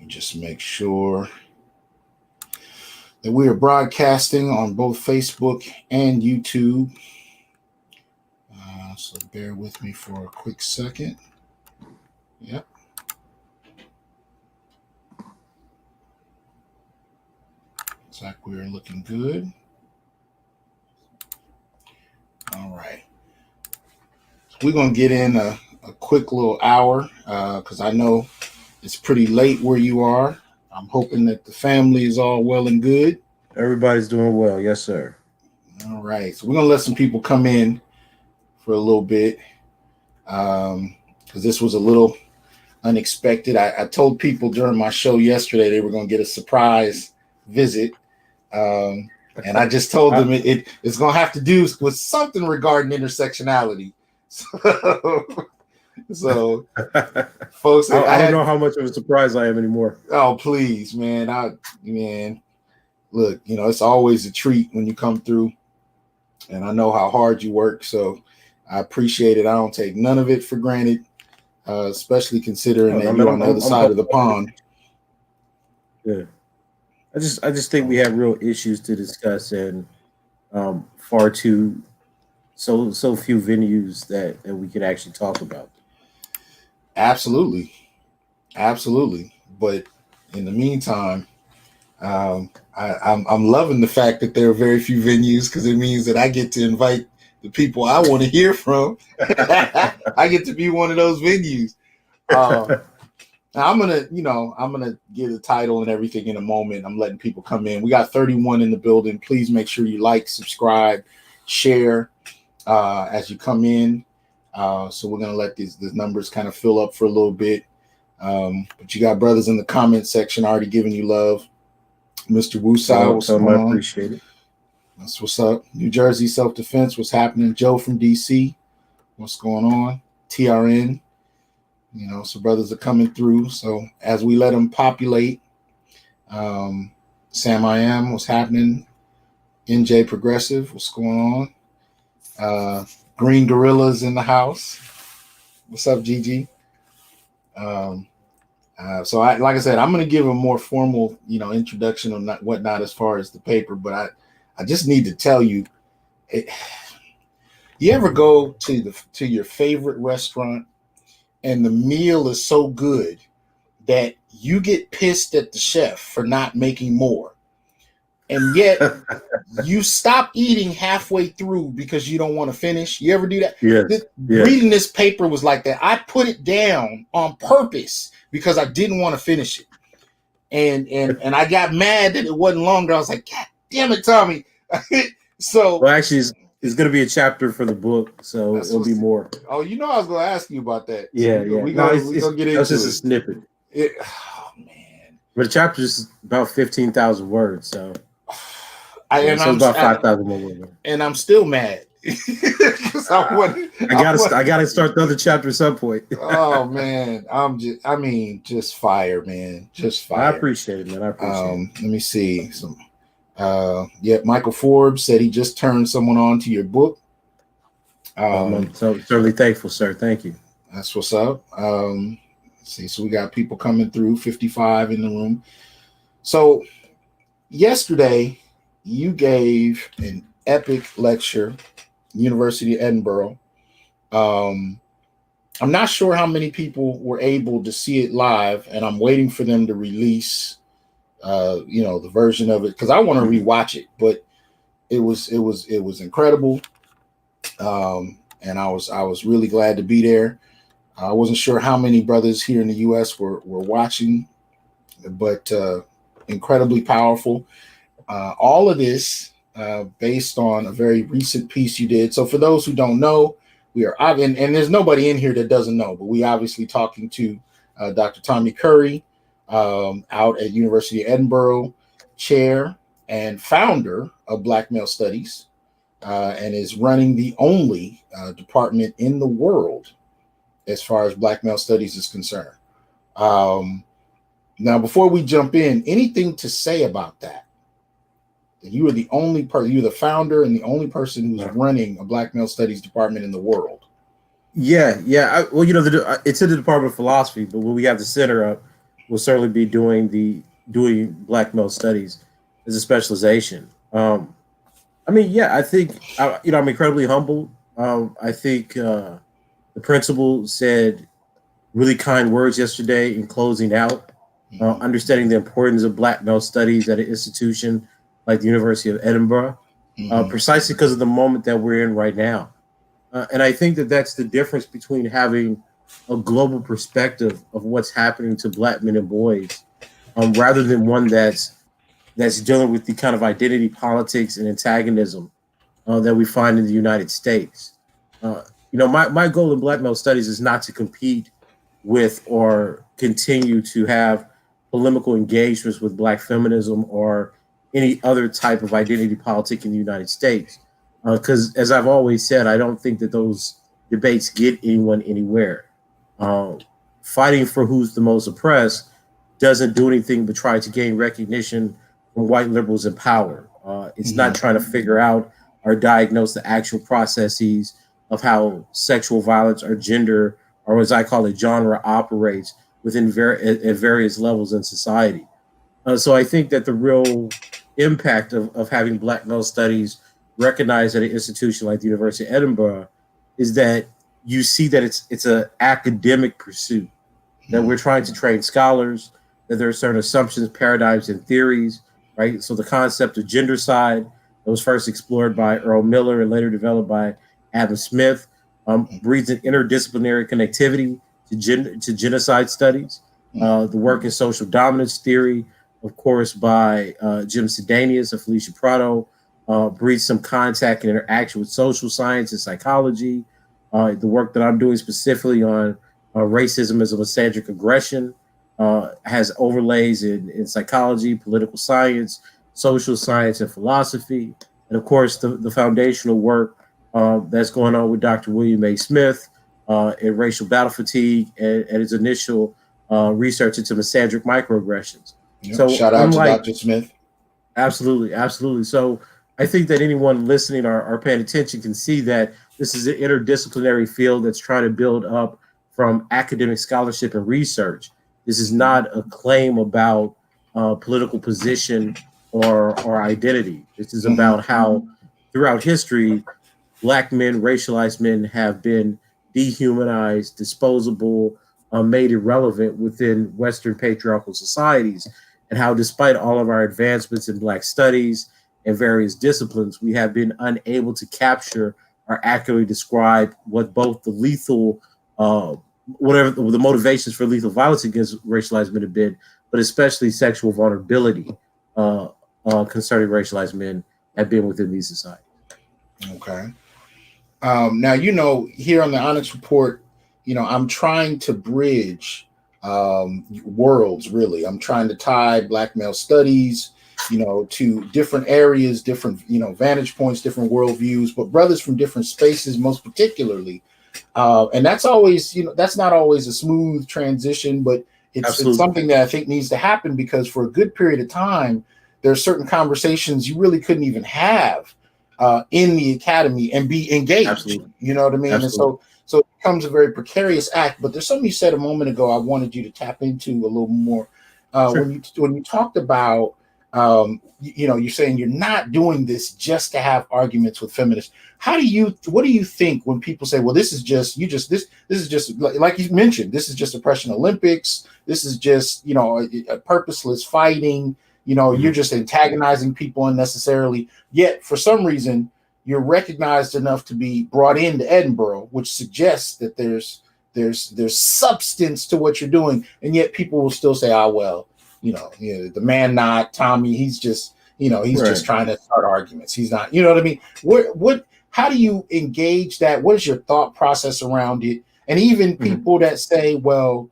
Just make sure that we are broadcasting on both Facebook and YouTube. So bear with me for a quick second. Yep. Looks like we're looking good. All right. So we're going to get in a quick little hour because I know it's pretty late where you are. I'm hoping that the family is all well and good. Everybody's doing well. Yes, sir. All right. So we're going to let some people come in for a little bit because this was a little unexpected. I told people during my show yesterday they were going to get a surprise visit. And I just told them it's going to have to do with something regarding intersectionality. So folks, I don't know how much of a surprise I am anymore. Oh, please, man. Look, it's always a treat when you come through, and I know how hard you work. So I appreciate it. I don't take none of it for granted, especially considering that you're on the other side of the pond. Yeah. I just think we have real issues to discuss, and so few venues that we could actually talk about. Absolutely. But in the meantime, I'm loving the fact that there are very few venues because it means that I get to invite the people I want to hear from. I get to be one of those venues. I'm gonna get a title and everything in a moment. I'm letting people come in. We got 31 in the building. Please make sure you like, subscribe, share as you come in. So we're gonna let these numbers kind of fill up for a little bit. But you got brothers in the comment section already giving you love. Mr. Wusai, what's going on? I appreciate it. That's what's up. New Jersey Self-Defense, what's happening? Joe from DC, what's going on? TRN, so brothers are coming through. So as we let them populate, Sam I Am, what's happening? NJ Progressive, what's going on? Green Gorillas in the house. What's up, Gigi? So like I said, I'm going to give a more formal, introduction or whatnot as far as the paper, but I just need to tell you, you ever go to your favorite restaurant and the meal is so good that you get pissed at the chef for not making more, and yet you stop eating halfway through because you don't want to finish? You ever do that? Yes. Reading this paper was like that. I put it down on purpose because I didn't want to finish it. And I got mad that it wasn't longer. I was like, God damn it, Tommy. Well, actually, it's going to be a chapter for the book, so it'll be more. Oh, I was going to ask you about that. Yeah, so we're going to get into it. That's just a snippet. Oh, man. But the chapter is about 15,000 words, so... it's about 5,000 more words. And I'm still mad. I gotta start the other chapter at some point. Oh man, just fire, man. Just fire. I appreciate it, man. I appreciate it. Let me see. Michael Forbes said he just turned someone on to your book. I'm certainly thankful, sir. Thank you. That's what's up. Let's see. So we got people coming through, 55 in the room. So yesterday you gave an epic lecture, University of Edinburgh. I'm not sure how many people were able to see it live, and I'm waiting for them to release, the version of it because I want to rewatch it. But it was incredible, and I was really glad to be there. I wasn't sure how many brothers here in the U.S. were watching, but incredibly powerful. All of this based on a very recent piece you did. So for those who don't know, we are, and there's nobody in here that doesn't know, but we obviously talking to Dr. Tommy Curry out at University of Edinburgh, chair and founder of Black Male Studies, and is running the only department in the world as far as Black Male Studies is concerned. Now, before we jump in, anything to say about that? You are the only person, you're the founder and the only person who's running a Black Male Studies department in the world. Yeah. It's in the Department of Philosophy, but when we have the center up, will certainly be doing Black male studies as a specialization. I mean, yeah, I think I'm incredibly humbled. I think the principal said really kind words yesterday in closing out, understanding the importance of Black male studies at an institution like the University of Edinburgh, precisely because of the moment that we're in right now. And I think that that's the difference between having a global perspective of what's happening to Black men and boys, rather than one that's dealing with the kind of identity politics and antagonism that we find in the United States. Uh, my goal in Black male studies is not to compete with or continue to have polemical engagements with Black feminism or any other type of identity politic in the United States. Because, as I've always said, I don't think that those debates get anyone anywhere. Uh, Fighting for who's the most oppressed doesn't do anything but try to gain recognition from white liberals in power. It's not trying to figure out or diagnose the actual processes of how sexual violence or gender, or as I call it, genre, operates within at various levels in society. So I think that the real impact of having Black male studies recognized at an institution like the University of Edinburgh is that you see that it's an academic pursuit, that we're trying to train scholars, that there are certain assumptions, paradigms, and theories, right? So the concept of gendercide that was first explored by Earl Miller and later developed by Adam Smith breeds an interdisciplinary connectivity to genocide studies. The work in social dominance theory, of course, by Jim Sedanius and Felicia Prado, breeds some contact and interaction with social science and psychology. The work that I'm doing specifically on racism as a misandric aggression has overlays in psychology, political science, social science, and philosophy. And of course, the foundational work that's going on with Dr. William A. Smith in racial battle fatigue and his initial research into misandric microaggressions. Yep. So, shout out to Dr. Smith. Absolutely, absolutely. So I think that anyone listening or paying attention can see that this is an interdisciplinary field that's trying to build up from academic scholarship and research. This is not a claim about political position or identity. This is about how throughout history, Black men, racialized men have been dehumanized, disposable, made irrelevant within Western patriarchal societies, and how despite all of our advancements in Black studies and various disciplines, we have been unable to capture or accurately describe what both the lethal, whatever the motivations for lethal violence against racialized men have been, but especially sexual vulnerability concerning racialized men have been within these societies. Okay. Now, here on the Onyx Report, I'm trying to bridge worlds, really. I'm trying to tie Black male studies, to different areas, different, vantage points, different worldviews, but brothers from different spaces, most particularly. And that's always, that's not always a smooth transition, but it's something that I think needs to happen, because for a good period of time, there are certain conversations you really couldn't even have in the academy and be engaged. Absolutely. You know what I mean? Absolutely. And so it becomes a very precarious act. But there's something you said a moment ago I wanted you to tap into a little more. Sure. When you talked about you're saying you're not doing this just to have arguments with feminists. What do you think when people say, well, this is just this is just like you mentioned, this is just oppression Olympics, this is just a purposeless fighting, you're just antagonizing people unnecessarily, yet for some reason you're recognized enough to be brought into Edinburgh, which suggests that there's substance to what you're doing, and yet people will still say, well, the man not Tommy, he's just just trying to start arguments. He's not, what I mean? How do you engage that? What is your thought process around it? And even people that say, well,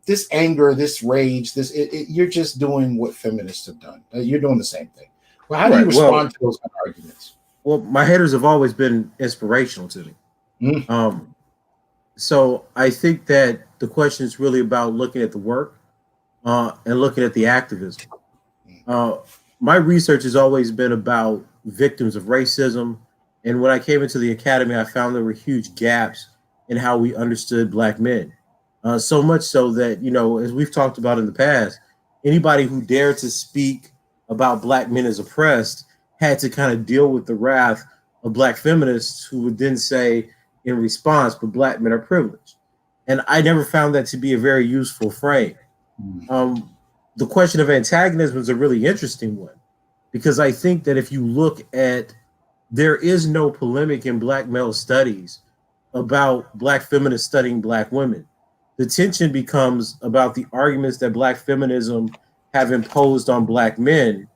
this anger, this rage, you're just doing what feminists have done. You're doing the same thing. Well, how do you respond to those kind of arguments? Well, my haters have always been inspirational to me. So I think that the question is really about looking at the work and looking at the activism. My research has always been about victims of racism. And when I came into the academy, I found there were huge gaps in how we understood Black men. So much so that, as we've talked about in the past, anybody who dared to speak about black men as oppressed had to kind of deal with the wrath of black feminists who would then say in response, but black men are privileged. And I never found that to be a very useful frame. The question of antagonism is a really interesting one, because I think that if you look at, there is no polemic in black male studies about black feminists studying black women. The tension becomes about the arguments that black feminism have imposed on black men,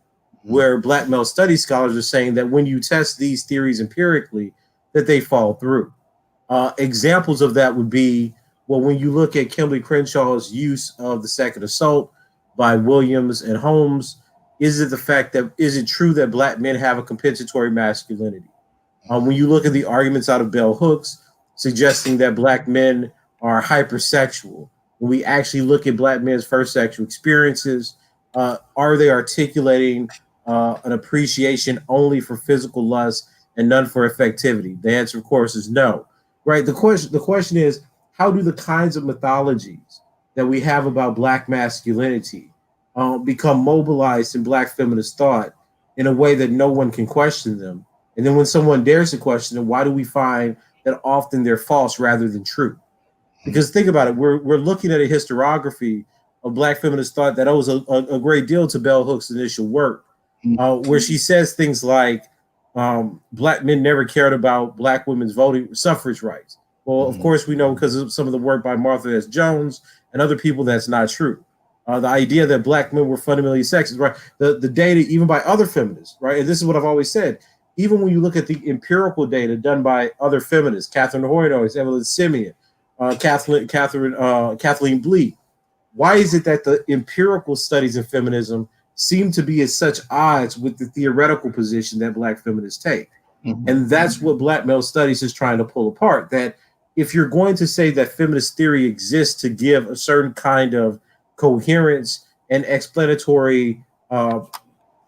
where black male studies scholars are saying that when you test these theories empirically, that they fall through. Examples of that would be, well, when you look at Kimberly Crenshaw's use of the second assault by Williams and Holmes, is it true that black men have a compensatory masculinity? When you look at the arguments out of Bell Hooks suggesting that black men are hypersexual, when we actually look at black men's first sexual experiences, are they articulating an appreciation only for physical lust and none for affectivity? The answer, of course, is no. Right? The question is, how do the kinds of mythologies that we have about black masculinity become mobilized in black feminist thought in a way that no one can question them? And then when someone dares to question them, why do we find that often they're false rather than true? Because think about it, we're looking at a historiography of black feminist thought that owes a great deal to Bell Hooks' initial work, where she says things like, black men never cared about black women's voting suffrage rights. Well, of course, we know because of some of the work by Martha S. Jones and other people that's not true. The idea that black men were fundamentally sexist, right? The data, even by other feminists, right? And this is what I've always said. Even when you look at the empirical data done by other feminists, Catherine Hoynois, Evelyn Simeon, Kathleen Blee, why is it that the empirical studies in feminism seem to be at such odds with the theoretical position that black feminists take? And that's what black male studies is trying to pull apart. That if you're going to say that feminist theory exists to give a certain kind of coherence and explanatory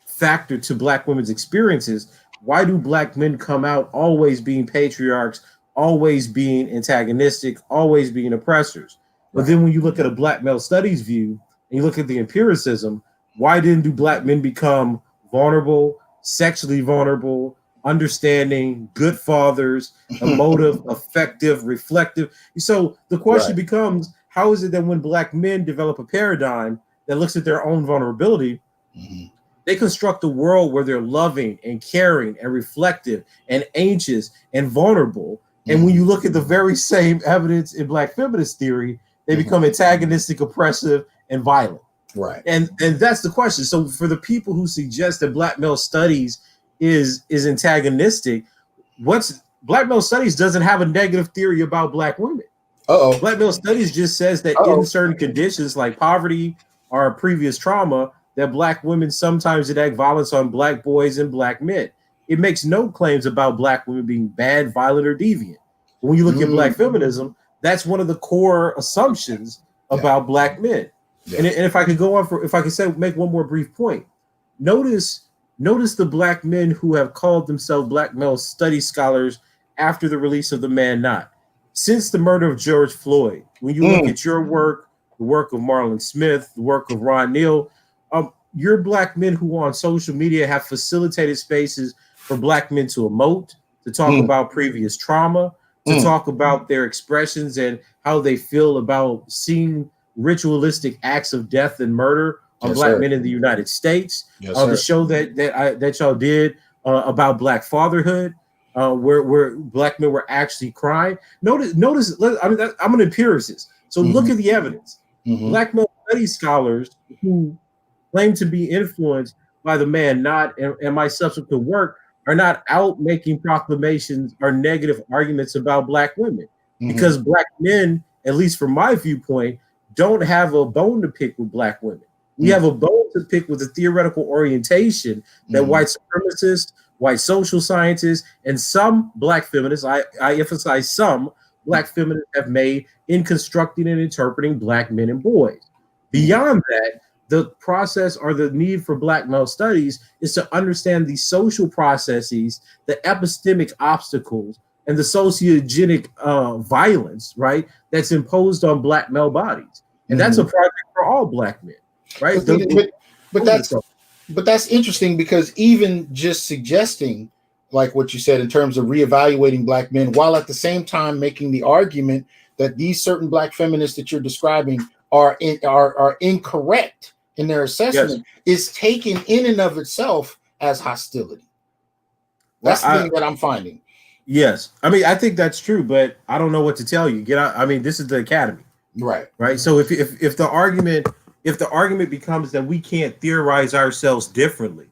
factor to black women's experiences, why do black men come out always being patriarchs, always being antagonistic, always being oppressors? But then when you look at a black male studies view and you look at the empiricism, why didn't black men become vulnerable, sexually vulnerable, understanding, good fathers, emotive, effective, reflective? So the question becomes, how is it that when black men develop a paradigm that looks at their own vulnerability, they construct a world where they're loving and caring and reflective and anxious and vulnerable? And when you look at the very same evidence in black feminist theory, they become antagonistic, oppressive, and violent. Right. And that's the question. So for the people who suggest that black male studies is antagonistic, black male studies doesn't have a negative theory about black women. Black male studies just says that in certain conditions like poverty or previous trauma, that black women sometimes enact violence on black boys and black men. It makes no claims about black women being bad, violent, or deviant. When you look at black feminism, that's one of the core assumptions about black men. And if I could go on make one more brief point, notice the black men who have called themselves black male study scholars after the release of The Man Not. Since the murder of George Floyd, when you look at your work, the work of Marlon Smith, the work of Ron Neal, your black men who on social media have facilitated spaces for black men to emote, to talk about previous trauma, to talk about their expressions and how they feel about seeing ritualistic acts of death and murder on black men in the United States. The show that y'all did about black fatherhood, where black men were actually crying. Notice. I'm an empiricist, so look at the evidence. Black male studies scholars who claim to be influenced by The Man Not and my subsequent work are not out making proclamations or negative arguments about black women, because black men, at least from my viewpoint, don't have a bone to pick with black women. We have a bone to pick with the theoretical orientation that white supremacists, white social scientists, and some black feminists, I emphasize some black feminists, have made in constructing and interpreting black men and boys. Beyond that, the process or the need for black male studies is to understand the social processes, the epistemic obstacles and the sociogenic violence, right, that's imposed on Black male bodies. And that's a project for all Black men, right? But that's interesting, because even just suggesting, like what you said, in terms of reevaluating Black men, while at the same time making the argument that these certain Black feminists that you're describing are incorrect in their assessment, is taken in and of itself as hostility. That's the thing that I'm finding. Yes. I mean, I think that's true, but I don't know what to tell you. Get out. I mean, this is the academy. Right. Right. So if the argument becomes that we can't theorize ourselves differently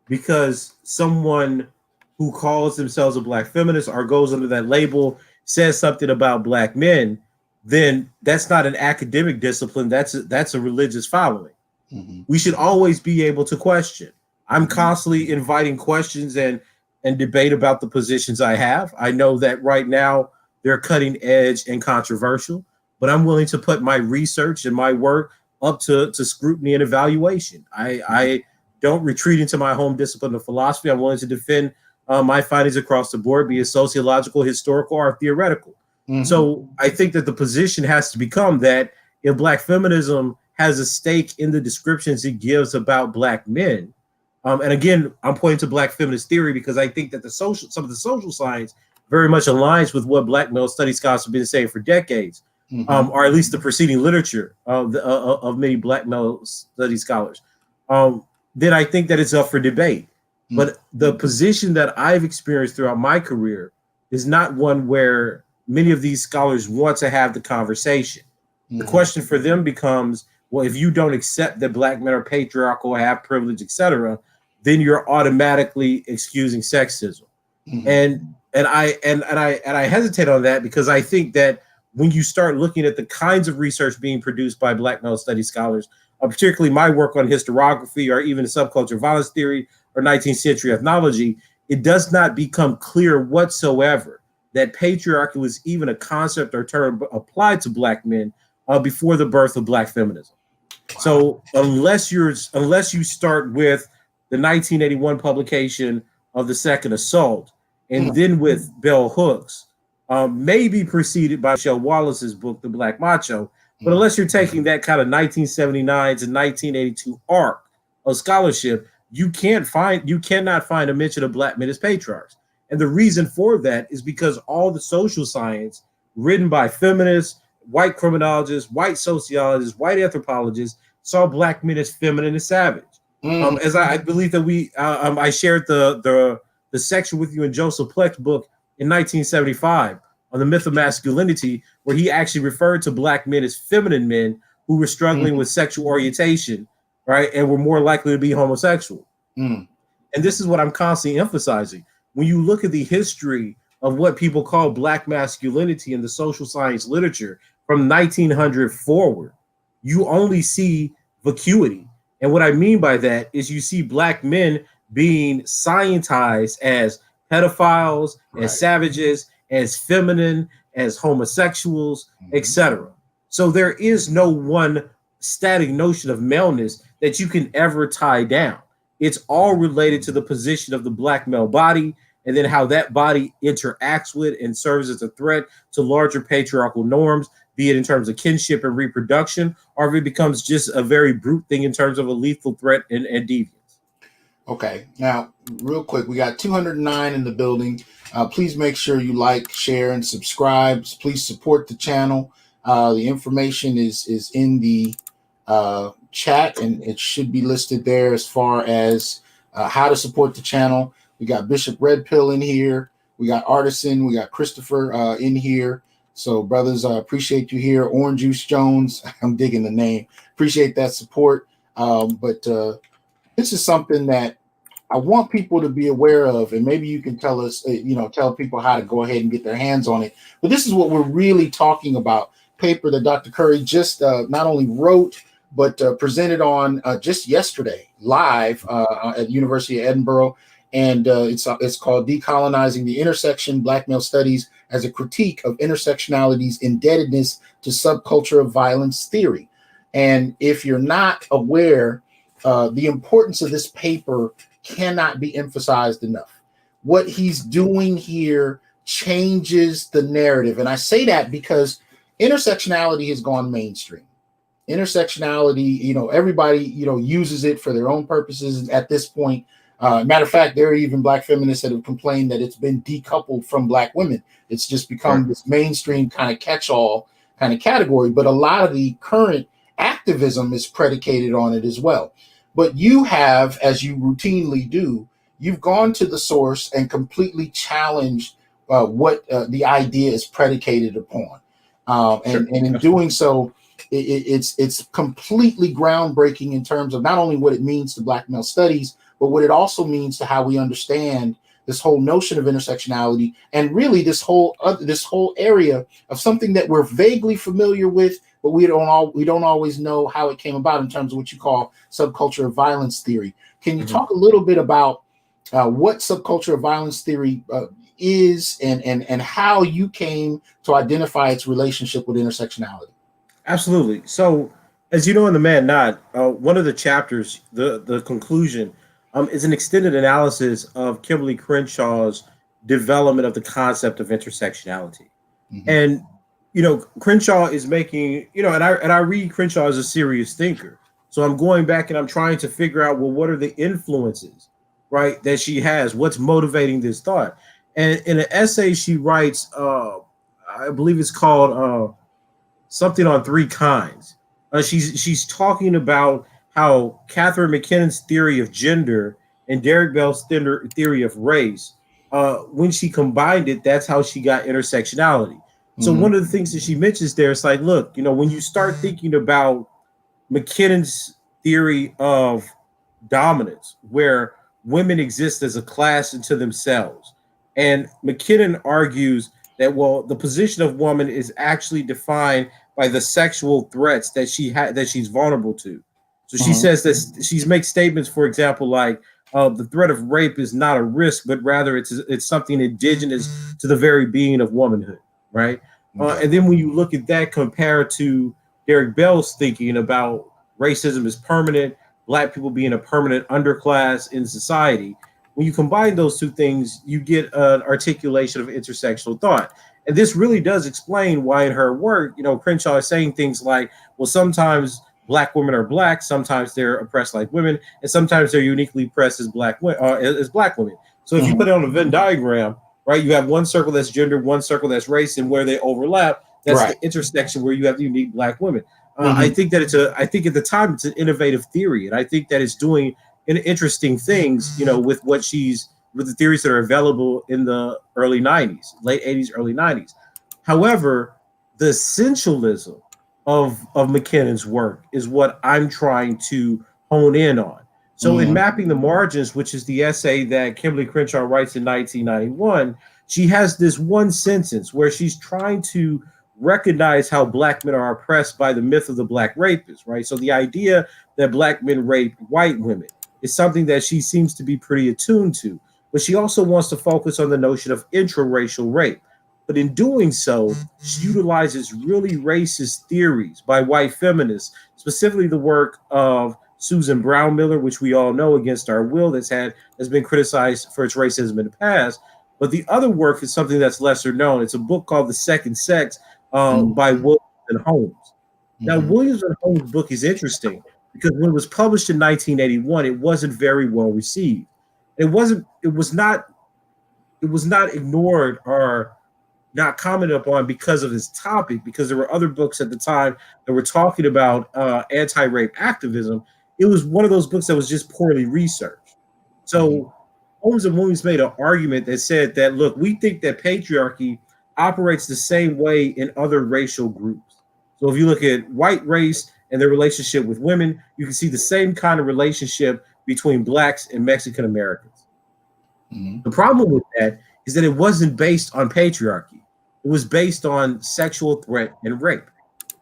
because someone who calls themselves a Black feminist or goes under that label says something about Black men, then that's not an academic discipline. That's a religious following. Mm-hmm. We should always be able to question. I'm constantly inviting questions and debate about the positions I have. I know that right now they're cutting edge and controversial, but I'm willing to put my research and my work up to scrutiny and evaluation. I don't retreat into my home discipline of philosophy. I'm willing to defend my findings across the board, be it sociological, historical, or theoretical. Mm-hmm. So I think that the position has to become that if Black feminism has a stake in the descriptions it gives about Black men, and again, I'm pointing to Black feminist theory because I think that some of the social science very much aligns with what Black male studies scholars have been saying for decades, mm-hmm. Or at least the preceding literature of many Black male studies scholars. Then I think that it's up for debate. Mm-hmm. But the position that I've experienced throughout my career is not one where many of these scholars want to have the conversation. Mm-hmm. The question for them becomes, well, if you don't accept that Black men are patriarchal, have privilege, etc., then you're automatically excusing sexism. Mm-hmm. And I hesitate on that because I think that when you start looking at the kinds of research being produced by Black male studies scholars, particularly my work on historiography or even subculture violence theory or 19th century ethnology, it does not become clear whatsoever that patriarchy was even a concept or term applied to Black men before the birth of Black feminism. Wow. So unless you start with the 1981 publication of The Second Assault, and then with Bell Hooks, maybe preceded by Michelle Wallace's book, The Black Macho, but unless you're taking that kind of 1979 to 1982 arc of scholarship, you cannot find a mention of Black men as patriarchs. And the reason for that is because all the social science written by feminists, white criminologists, white sociologists, white anthropologists saw Black men as feminine and savage. As I believe that I shared the section with you in Joseph Pleck's book in 1975 on the myth of masculinity, where he actually referred to Black men as feminine men who were struggling with sexual orientation, right, and were more likely to be homosexual. And this is what I'm constantly emphasizing. When you look at the history of what people call Black masculinity in the social science literature from 1900 forward, you only see vacuity. And what I mean by that is you see Black men being scientized as pedophiles, right, as savages, as feminine, as homosexuals, etc. So there is no one static notion of maleness that you can ever tie down. It's all related to the position of the Black male body and then how that body interacts with and serves as a threat to larger patriarchal norms, be it in terms of kinship and reproduction, or if it becomes just a very brute thing in terms of a lethal threat and deviance. Okay, now, real quick, we got 209 in the building. Please make sure you like, share, and subscribe. Please support the channel. The information is in the chat, and it should be listed there as far as how to support the channel. We got Bishop Red Pill in here. We got Artisan. We got Christopher in here. So, brothers, I appreciate you here. Orange Juice Jones, I'm digging the name. Appreciate that support. But this is something that I want people to be aware of, and maybe you can tell us, tell people how to go ahead and get their hands on it. But this is what we're really talking about. Paper that Dr. Curry just not only wrote, but presented on just yesterday live at University of Edinburgh. And it's called Decolonizing the Intersection, Black Male Studies as a Critique of Intersectionality's Indebtedness to Subculture of Violence Theory. And if you're not aware, the importance of this paper cannot be emphasized enough. What he's doing here changes the narrative. And I say that because intersectionality has gone mainstream. Intersectionality, everybody, uses it for their own purposes at this point. Matter of fact, there are even Black feminists that have complained that it's been decoupled from Black women. It's just become this mainstream kind of catch-all kind of category. But a lot of the current activism is predicated on it as well. But you have, as you routinely do, you've gone to the source and completely challenged what the idea is predicated upon. And in doing so, it's completely groundbreaking in terms of not only what it means to Black male studies, but what it also means to how we understand this whole notion of intersectionality, and really this whole area of something that we're vaguely familiar with, but we don't always know how it came about in terms of what you call subculture of violence theory. Can you talk a little bit about what subculture of violence theory is, and how you came to identify its relationship with intersectionality? Absolutely. So, as you know, in the Man Not, one of the chapters, the conclusion, is an extended analysis of Kimberly Crenshaw's development of the concept of intersectionality. And Crenshaw is making, and I read Crenshaw as a serious thinker. So I'm going back and I'm trying to figure out, well, what are the influences, right, that she has? What's motivating this thought? And in an essay she writes, I believe it's called something on Three Kinds. She's talking about how Catherine McKinnon's theory of gender and Derek Bell's theory of race, when she combined it, that's how she got intersectionality. So one of the things that she mentions there is like, look, when you start thinking about McKinnon's theory of dominance, where women exist as a class into themselves, and McKinnon argues that, well, the position of woman is actually defined by the sexual threats that she's vulnerable to. So she says that she makes statements, for example, like the threat of rape is not a risk, but rather it's something indigenous to the very being of womanhood, right? And then when you look at that compared to Derek Bell's thinking about racism is permanent, Black people being a permanent underclass in society, when you combine those two things, you get an articulation of intersectional thought. And this really does explain why in her work, Crenshaw is saying things like, well, sometimes Black women are Black, sometimes they're oppressed like women, and sometimes they're uniquely oppressed as Black women. So if you put it on a Venn diagram, right, you have one circle that's gender, one circle that's race, and where they overlap, that's the intersection where you have the unique Black women. I think that I think at the time it's an innovative theory, and I think that it's doing interesting things, with the theories that are available in the early 90s, late 80s, early 90s. However, the essentialism of McKinnon's work is what I'm trying to hone in on. So in Mapping the Margins, which is the essay that Kimberly Crenshaw writes in 1991, she has this one sentence where she's trying to recognize how Black men are oppressed by the myth of the Black rapist, right? So the idea that Black men rape white women is something that she seems to be pretty attuned to. But she also wants to focus on the notion of intraracial rape. But in doing so, she utilizes really racist theories by white feminists, specifically the work of Susan Brown Miller, which we all know, Against Our Will, has been criticized for its racism in the past. But the other work is something that's lesser known. It's a book called The Second Sex by Williams and Holmes. Now, Williams and Holmes' book is interesting because when it was published in 1981, it wasn't very well received. It was not ignored or not commented upon because of his topic, because there were other books at the time that were talking about anti-rape activism. It was one of those books that was just poorly researched. So Holmes and Williams made an argument that said that, look, we think that patriarchy operates the same way in other racial groups. So if you look at white race and their relationship with women, you can see the same kind of relationship between Blacks and Mexican Americans. The problem with that is that it wasn't based on patriarchy. It was based on sexual threat and rape.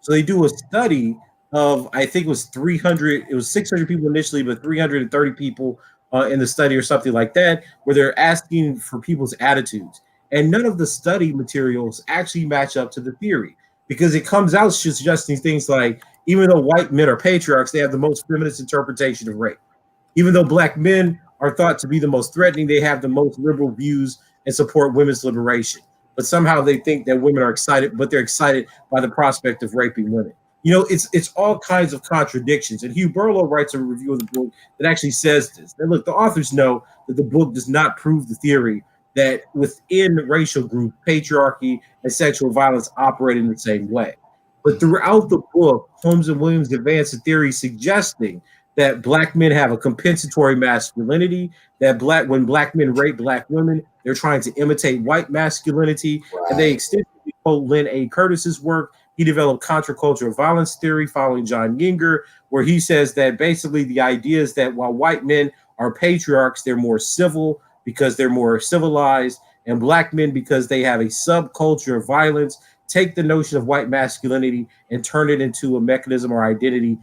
So they do a study of, I think it was 600 people initially, but 330 people in the study or something like that, where they're asking for people's attitudes. And none of the study materials actually match up to the theory, because it comes out suggesting things like, even though white men are patriarchs, they have the most feminist interpretation of rape. Even though Black men are thought to be the most threatening, they have the most liberal views and support women's liberation. but somehow they think that women are excited, but they're excited by the prospect of raping women. It's all kinds of contradictions. And Hugh Burlow writes a review of the book that actually says this. That look, the authors know that the book does not prove the theory that within racial groups, patriarchy and sexual violence operate in the same way. But throughout the book, Holmes and Williams advance a theory suggesting that Black men have a compensatory masculinity, that when Black men rape Black women, they're trying to imitate white masculinity. Right. And they extensively quote Lynn A. Curtis's work. He developed contracultural violence theory following John Ginger, where he says that basically the idea is that while white men are patriarchs, they're more civil because they're more civilized, and Black men, because they have a subculture of violence, take the notion of white masculinity and turn it into a mechanism or identity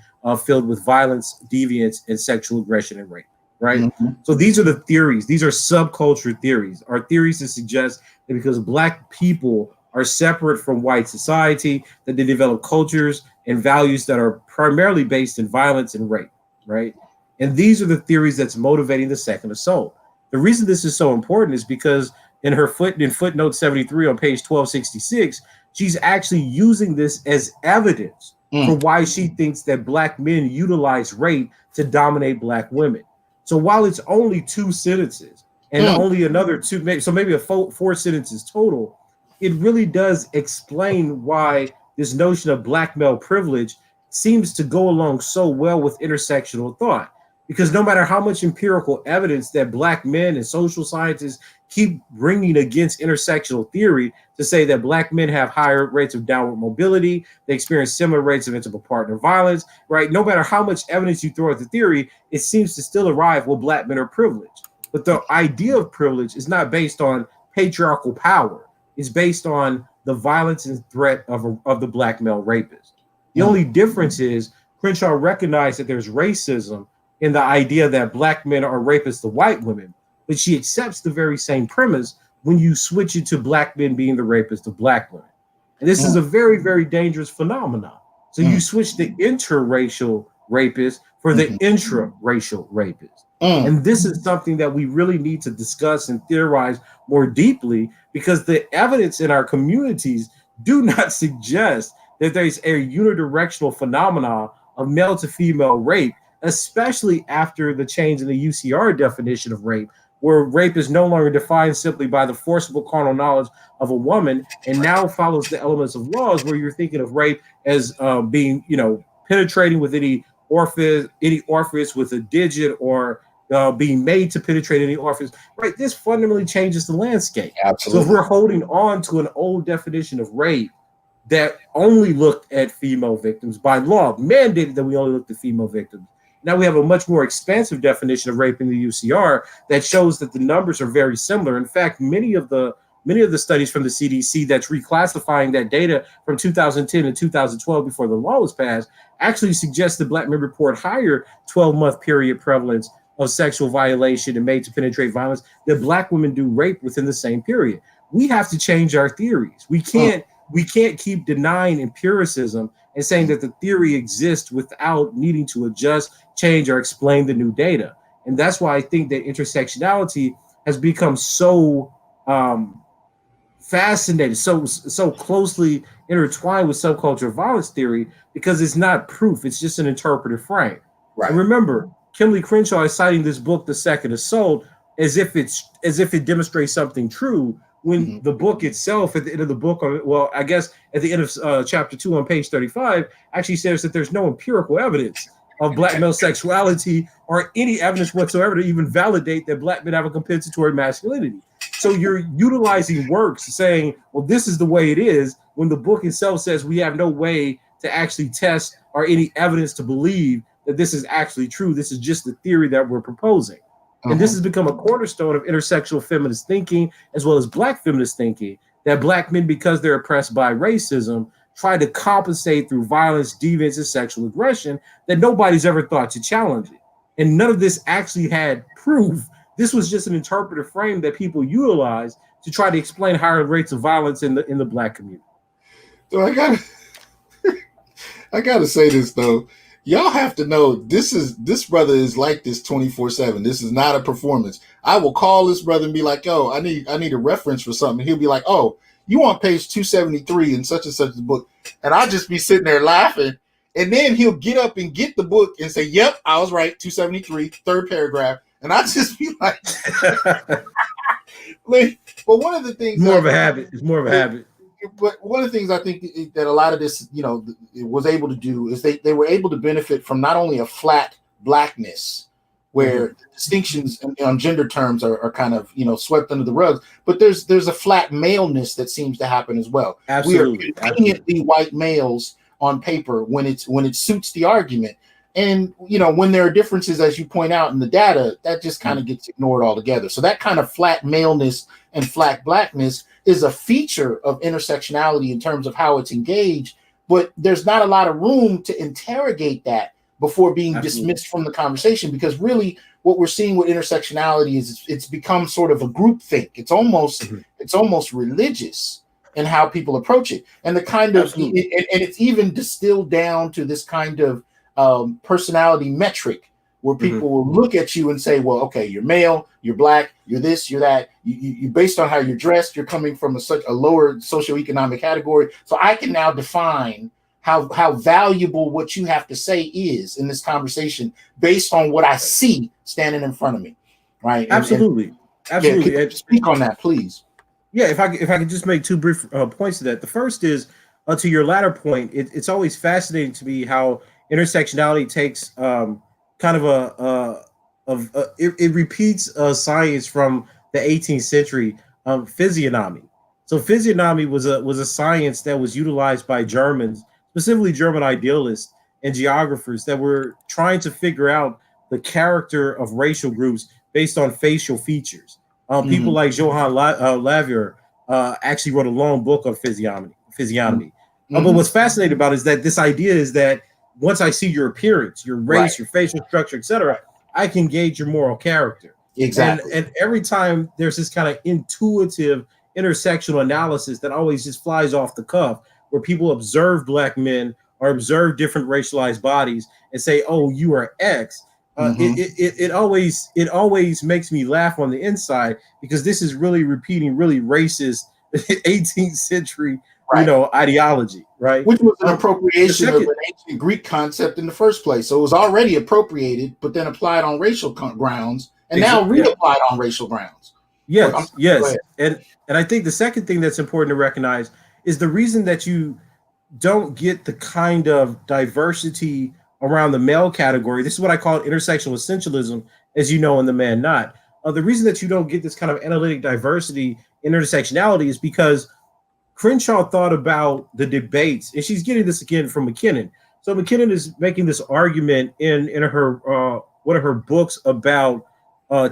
filled with violence, deviance, and sexual aggression and rape, right? Mm-hmm. So these are the theories. These are subculture theories, are theories that suggest that because Black people are separate from white society, that they develop cultures and values that are primarily based in violence and rape, right? And these are the theories that's motivating the second assault. The reason this is so important is because in footnote 73 on page 1266, she's actually using this as evidence for why she thinks that Black men utilize rape to dominate Black women. So while it's only 2 sentences and only another 2, so maybe 4 sentences total, it really does explain why this notion of Black male privilege seems to go along so well with intersectional thought. Because no matter how much empirical evidence that Black men and social scientists keep bringing against intersectional theory to say that Black men have higher rates of downward mobility, they experience similar rates of intimate partner violence, right? No matter how much evidence you throw at the theory, it seems to still arrive well, Black men are privileged. But the idea of privilege is not based on patriarchal power. It's based on the violence and threat of the Black male rapist. The only difference is Crenshaw recognized that there's racism in the idea that Black men are rapists of white women, but she accepts the very same premise when you switch it to Black men being the rapist of Black women. And this is a very, very dangerous phenomenon. So you switch the interracial rapist for the intra-racial rapist. And this is something that we really need to discuss and theorize more deeply, because the evidence in our communities do not suggest that there's a unidirectional phenomenon of male to female rape, especially after the change in the UCR definition of rape, where rape is no longer defined simply by the forcible carnal knowledge of a woman, and now follows the elements of laws where you're thinking of rape as being, penetrating with any orifice with a digit, or being made to penetrate any orifice, right? This fundamentally changes the landscape. Absolutely. So if we're holding on to an old definition of rape that only looked at female victims, by law mandated that we only looked at female victims, now we have a much more expansive definition of rape in the UCR that shows that the numbers are very similar. In fact, many of the studies from the CDC that's reclassifying that data from 2010 and 2012 before the law was passed actually suggest that Black men report higher 12-month period prevalence of sexual violation and made to penetrate violence that Black women do rape within the same period. We have to change our theories. We can't keep denying empiricism and saying that the theory exists without needing to adjust, change, or explain the new data. And that's why I think that intersectionality has become so fascinating, so closely intertwined with subcultural violence theory, because it's not proof, it's just an interpretive frame. Right. And remember, Kimberly Crenshaw is citing this book, The Second Assault, as if it demonstrates something true, when the book itself, at the end of the book, well, I guess at the end of chapter 2 on page 35, actually says that there's no empirical evidence of Black male sexuality or any evidence whatsoever to even validate that Black men have a compensatory masculinity. So you're utilizing works saying, well, this is the way it is, when the book itself says we have no way to actually test or any evidence to believe that this is actually true. This is just the theory that we're proposing. And this has become a cornerstone of intersectional feminist thinking, as well as Black feminist thinking, that Black men, because they're oppressed by racism, try to compensate through violence, deviance, and sexual aggression that nobody's ever thought to challenge it. And none of this actually had proof. This was just an interpretive frame that people utilized to try to explain higher rates of violence in the Black community. So I gotta say this though. Y'all have to know this brother is like this 24/7. This is not a performance. I will call this brother and be like, "Yo, I need a reference for something." He'll be like, "Oh, you on page 273 in such and such a book. And I'll just be sitting there laughing. And then he'll get up and get the book and say, yep, I was right, 273, third paragraph. And I just be like, but one of the things more of a habit. It's more of a habit. But one of the things I think that a lot of this, was able to do is they were able to benefit from not only a flat blackness, where the distinctions on gender terms are kind of swept under the rug, but there's a flat maleness that seems to happen as well. Absolutely. We are conveniently white males on paper when it suits the argument. And when there are differences, as you point out in the data, that just kind of gets ignored altogether. So that kind of flat maleness and flat blackness is a feature of intersectionality in terms of how it's engaged, but there's not a lot of room to interrogate that before being dismissed from the conversation, because really what we're seeing with intersectionality is it's become sort of a group think. It's almost religious in how people approach it, and the kind of and it's even distilled down to this kind of personality metric where people will look at you and say, well, okay, you're male, you're black, you're this, you're that. You based on how you're dressed, you're coming from such a lower socioeconomic category. So I can now define how valuable what you have to say is in this conversation based on what I see standing in front of me, right? Absolutely. Absolutely. Yeah, speak on that, please. Yeah, if I could just make two brief points to that. The first is to your latter point. It's always fascinating to me how intersectionality takes kind of it repeats science from the 18th century, physiognomy. So physiognomy was a science that was utilized by Germans, specifically German idealists and geographers, that were trying to figure out the character of racial groups based on facial features. People like Johann Lavier actually wrote a long book on physiognomy. But what's fascinating about it is that this idea is that once I see your appearance, your race, your facial structure, etc., I can gauge your moral character. Exactly. And every time there's this kind of intuitive intersectional analysis that always just flies off the cuff, where people observe black men or observe different racialized bodies and say, "Oh, you are X." It always makes me laugh on the inside, because this is really repeating really racist 18th century ideology, right? Which was an appropriation of an ancient Greek concept in the first place. So it was already appropriated, but then applied on racial grounds, and now reapplied on racial grounds. Yes. And I think the second thing that's important to recognize is the reason that you don't get the kind of diversity around the male category. This is what I call intersectional essentialism, as you know, in The Man Not. The reason that you don't get this kind of analytic diversity in intersectionality is because Crenshaw thought about the debates, and she's getting this again from McKinnon. So McKinnon is making this argument in her one of her books about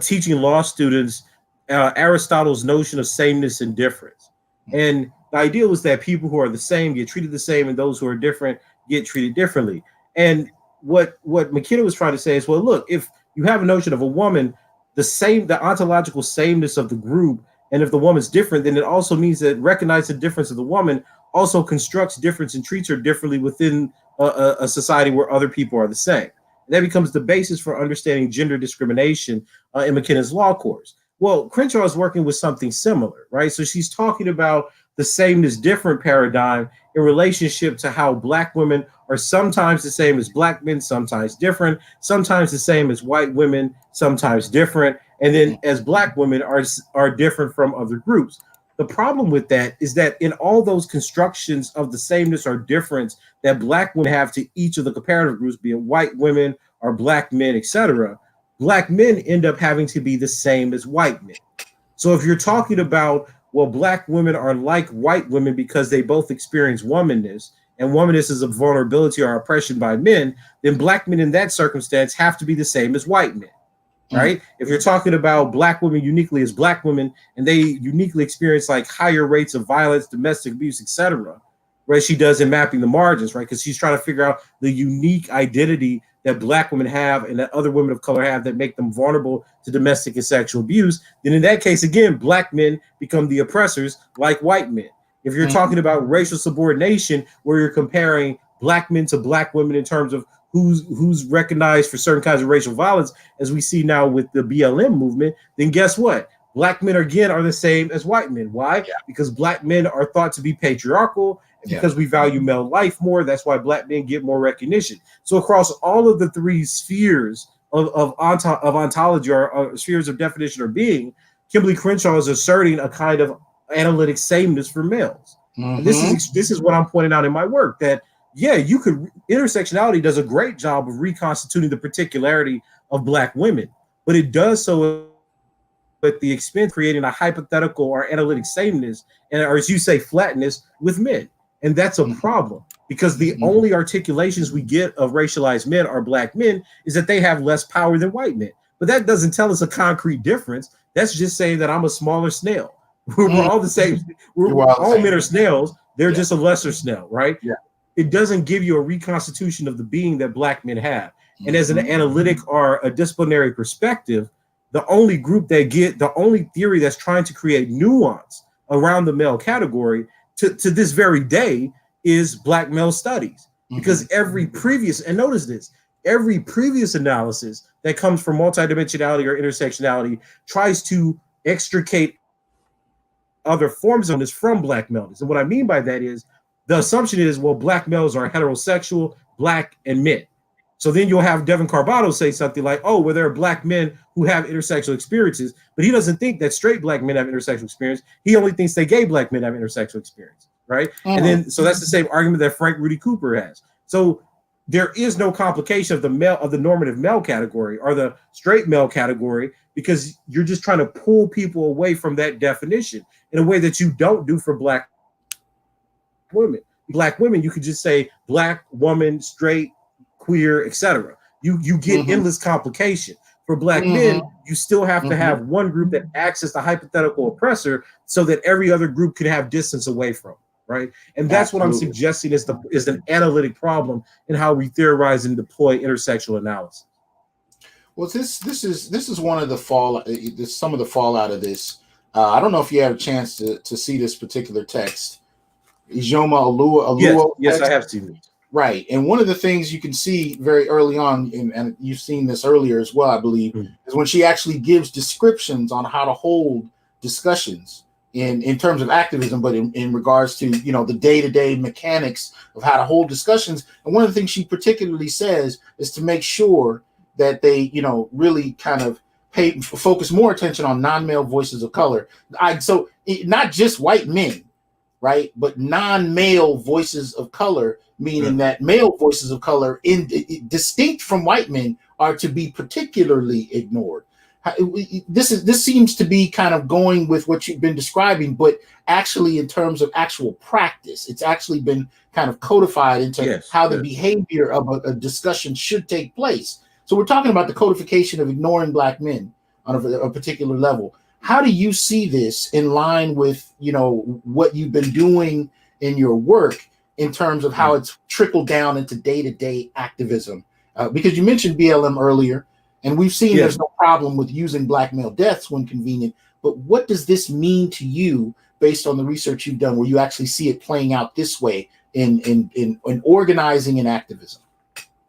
teaching law students Aristotle's notion of sameness and difference. And the idea was that people who are the same get treated the same, and those who are different get treated differently. And what McKinnon was trying to say is, well, look, if you have a notion of a woman, the ontological sameness of the group, and if the woman's different, then it also means that recognizing the difference of the woman also constructs difference and treats her differently within a society where other people are the same. And that becomes the basis for understanding gender discrimination in McKinnon's law course. Well, Crenshaw is working with something similar, right? So she's talking about the sameness different paradigm in relationship to how black women are sometimes the same as black men, sometimes different, sometimes the same as white women, sometimes different, and then as black women are different from other groups. The problem with that is that in all those constructions of the sameness or difference that black women have to each of the comparative groups, be it white women or black men, etc., black men end up having to be the same as white men. So if you're talking about, well, black women are like white women because they both experience womanness, and womanness is a vulnerability or oppression by men, then black men in that circumstance have to be the same as white men, right? If you're talking about black women uniquely as black women, and they uniquely experience like higher rates of violence, domestic abuse, etc., right? She does in Mapping the Margins, right? Because she's trying to figure out the unique identity that black women have and that other women of color have that make them vulnerable to domestic and sexual abuse, then in that case, again, black men become the oppressors like white men. If you're talking about racial subordination, where you're comparing black men to black women in terms of who's recognized for certain kinds of racial violence, as we see now with the BLM movement, then guess what? Black men again are the same as white men. Why? Yeah. Because black men are thought to be patriarchal, and because we value male life more. That's why black men get more recognition. So across all of the three spheres of ontology or spheres of definition or being, Kimberly Crenshaw is asserting a kind of analytic sameness for males. And this is what I'm pointing out in my work, that you could, intersectionality does a great job of reconstituting the particularity of black women, but it does so at the expense of creating a hypothetical or analytic sameness, and, or as you say, flatness with men. And that's a problem, because the only articulations we get of racialized men are black men is that they have less power than white men. But that doesn't tell us a concrete difference. That's just saying that I'm a smaller snail. We're all the same. All men are snails. They're just a lesser snail, right? Yeah. It doesn't give you a reconstitution of the being that black men have. And as an analytic or a disciplinary perspective, the only theory that's trying to create nuance around the male category to this very day is black male studies. Because every previous analysis that comes from multidimensionality or intersectionality tries to extricate other forms of this from black males. And what I mean by that is the assumption is, well, black males are heterosexual, black and men. So then you'll have Devin Carbato say something like, oh, well, there are black men who have intersexual experiences, but he doesn't think that straight black men have intersexual experience. He only thinks that gay black men have intersexual experience, right? And then, so that's the same argument that Frank Rudy Cooper has. So there is no complication of the normative male category or the straight male category, because you're just trying to pull people away from that definition in a way that you don't do for black women. Black women, you could just say black woman, straight, queer, etc. You get endless complication. For black men, you still have to have one group that acts as the hypothetical oppressor so that every other group can have distance away from, right? And that's what I'm suggesting is an analytic problem in how we theorize and deploy intersectional analysis. Well, this is one of the some of the fallout of this. I don't know if you had a chance to see this particular text. Ijoma Oluo. Yes, I have seen it. Right. And one of the things you can see very early on, and you've seen this earlier as well, I believe, is when she actually gives descriptions on how to hold discussions in terms of activism, but in regards to, the day-to-day mechanics of how to hold discussions. And one of the things she particularly says is to make sure that they, really kind of focus more attention on non-male voices of color. Not just white men, right? But non-male voices of color, meaning that male voices of color, distinct from white men, are to be particularly ignored. This seems to be kind of going with what you've been describing, but actually in terms of actual practice, it's actually been kind of codified into how the behavior of a discussion should take place. So we're talking about the codification of ignoring black men on a particular level. How do you see this in line with, what you've been doing in your work in terms of how it's trickled down into day-to-day activism? Because you mentioned BLM earlier, and we've seen there's no problem with using black male deaths when convenient. But what does this mean to you based on the research you've done, where you actually see it playing out this way in organizing and activism?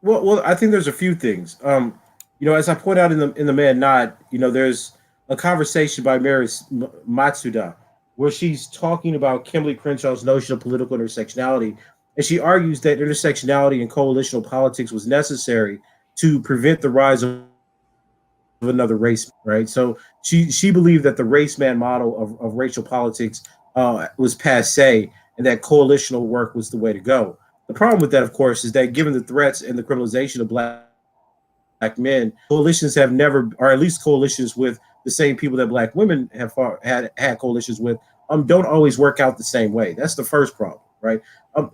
Well, I think there's a few things. As I point out in the Man Not, there's a conversation by Mary Matsuda where she's talking about Kimberly Crenshaw's notion of political intersectionality, and she argues that intersectionality and coalitional politics was necessary to prevent the rise of another race, right? So she believed that the race man model of racial politics was passé, and that coalitional work was the way to go. The problem with that, of course, is that given the threats and the criminalization of black men, coalitions have never, or at least coalitions with the same people that black women have had coalitions with, don't always work out the same way. That's the first problem, right?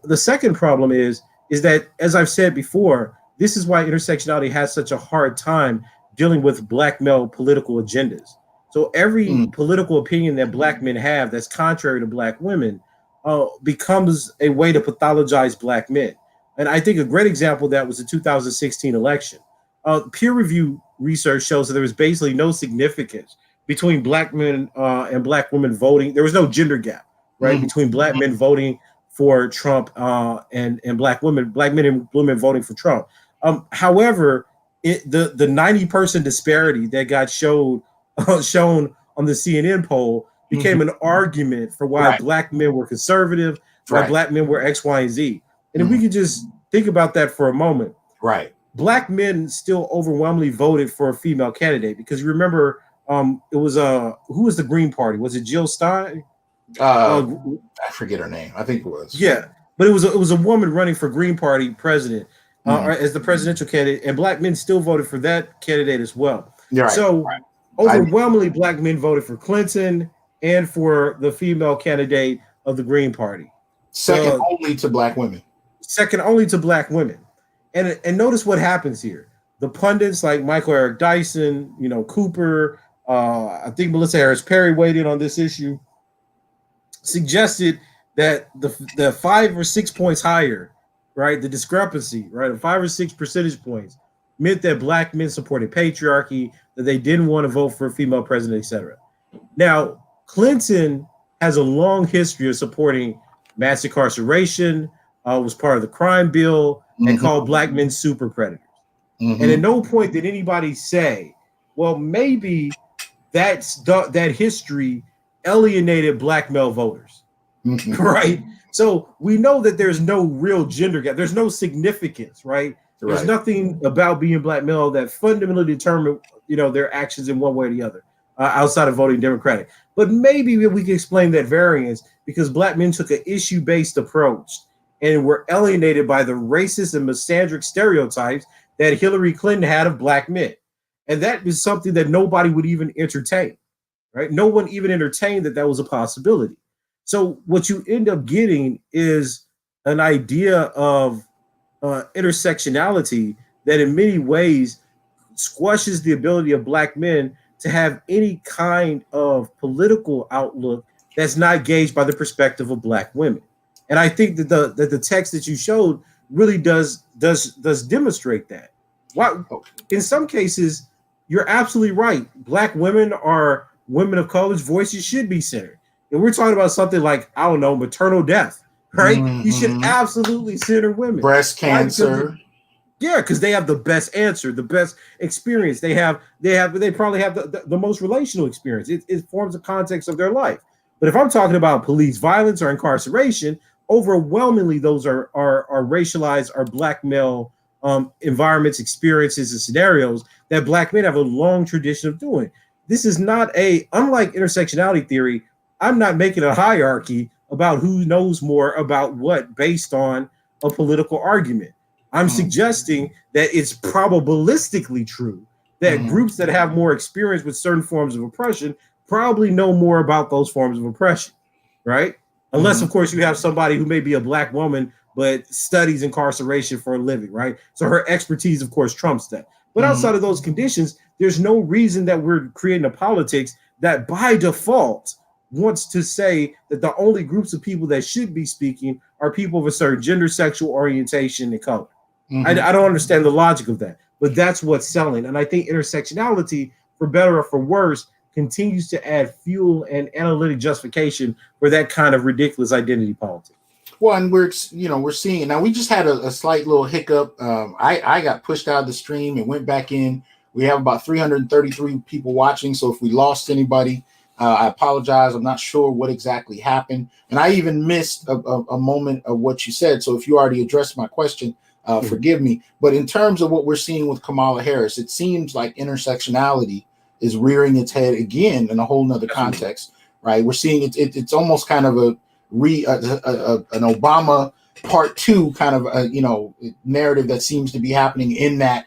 The second problem is that, as I've said before, this is why intersectionality has such a hard time dealing with black male political agendas. So every political opinion that black men have that's contrary to black women becomes a way to pathologize black men. And I think a great example of that was the 2016 election. Peer review research shows that there was basically no significance between black men and black women voting. There was no gender gap, right, between black men voting for Trump and black men and women voting for Trump. However, the 90% disparity that got shown on the CNN poll became an argument for why black men were conservative, why black men were X, Y, and Z. And if we could just think about that for a moment. Right. Black men still overwhelmingly voted for a female candidate because you remember it was who was the Green Party? Was it Jill Stein? I forget her name. I think it was. Yeah, but it was a woman running for Green Party president as the presidential candidate, and black men still voted for that candidate as well. Right. So overwhelmingly, black men voted for Clinton and for the female candidate of the Green Party. Second only to black women. Second only to black women. And notice what happens here. The pundits like Michael Eric Dyson, Cooper, I think Melissa Harris Perry weighed in on this issue, suggested that the 5 or 6 points higher, right, the discrepancy, right, of 5 or 6 percentage points meant that black men supported patriarchy, that they didn't want to vote for a female president, etc. Now, Clinton has a long history of supporting mass incarceration, was part of the crime bill, and called black men super predators. And at no point did anybody say, well, maybe that history alienated black male voters, right? So we know that there's no real gender gap. There's no significance, right? There's nothing about being black male that fundamentally determine, their actions in one way or the other, outside of voting Democratic. But maybe we can explain that variance because black men took an issue-based approach and were alienated by the racist and misandric stereotypes that Hillary Clinton had of black men. And that is something that nobody would even entertain, right? No one even entertained that was a possibility. So what you end up getting is an idea of intersectionality that in many ways squashes the ability of black men to have any kind of political outlook that's not gauged by the perspective of black women. And I think that the text that you showed really does demonstrate that. Why, in some cases, you're absolutely right. Black women are women of color's voices should be centered. And we're talking about something like, I don't know, maternal death, right? You should absolutely center women. Breast cancer. Yeah, because they have the best answer, the best experience. They probably have the most relational experience. It forms the context of their life. But if I'm talking about police violence or incarceration, overwhelmingly those are racialized, are black male environments, experiences, and scenarios that black men have a long tradition of doing. This is not unlike intersectionality theory, I'm not making a hierarchy about who knows more about what based on a political argument. I'm suggesting that it's probabilistically true that groups that have more experience with certain forms of oppression probably know more about those forms of oppression, right? Unless, of course, you have somebody who may be a black woman but studies incarceration for a living, right? So her expertise, of course, trumps that. But outside of those conditions, there's no reason that we're creating a politics that by default wants to say that the only groups of people that should be speaking are people of a certain gender, sexual orientation, and color. I don't understand the logic of that, but that's what's selling. And I think intersectionality, for better or for worse, continues to add fuel and analytic justification for that kind of ridiculous identity politics. Well, and we're seeing it now. We just had a slight little hiccup. I got pushed out of the stream and went back in. We have about 333 people watching. So if we lost anybody, I apologize. I'm not sure what exactly happened. And I even missed a moment of what you said. So if you already addressed my question, forgive me. But in terms of what we're seeing with Kamala Harris, it seems like intersectionality is rearing its head again in a whole nother context, right? We're seeing it's almost kind of an Obama part 2 kind of narrative that seems to be happening in that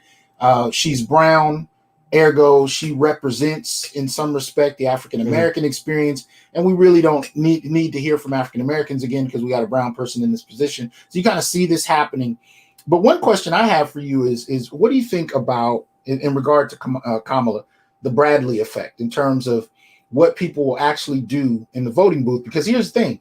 she's brown, ergo she represents in some respect the African American experience, and we really don't need to hear from African Americans again because we got a brown person in this position. So you kind of see this happening. But one question I have for you is what do you think about in regard to Kamala, the Bradley effect in terms of what people will actually do in the voting booth? Because here's the thing.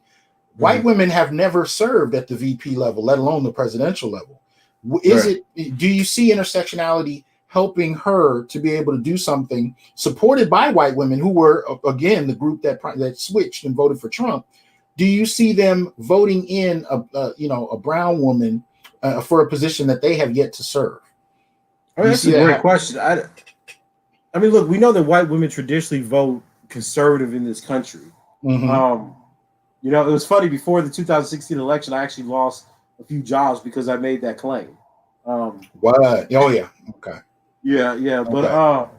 White women have never served at the VP level, let alone the presidential level. Do you see intersectionality helping her to be able to do something supported by white women who were, again, the group that switched and voted for Trump? Do you see them voting in a brown woman for a position that they have yet to serve? That's a great question. I mean, look, we know that white women traditionally vote conservative in this country. Mm-hmm. You know, it was funny, before the 2016 election, I actually lost a few jobs because I made that claim. What? Oh yeah. Okay. Yeah. But Okay.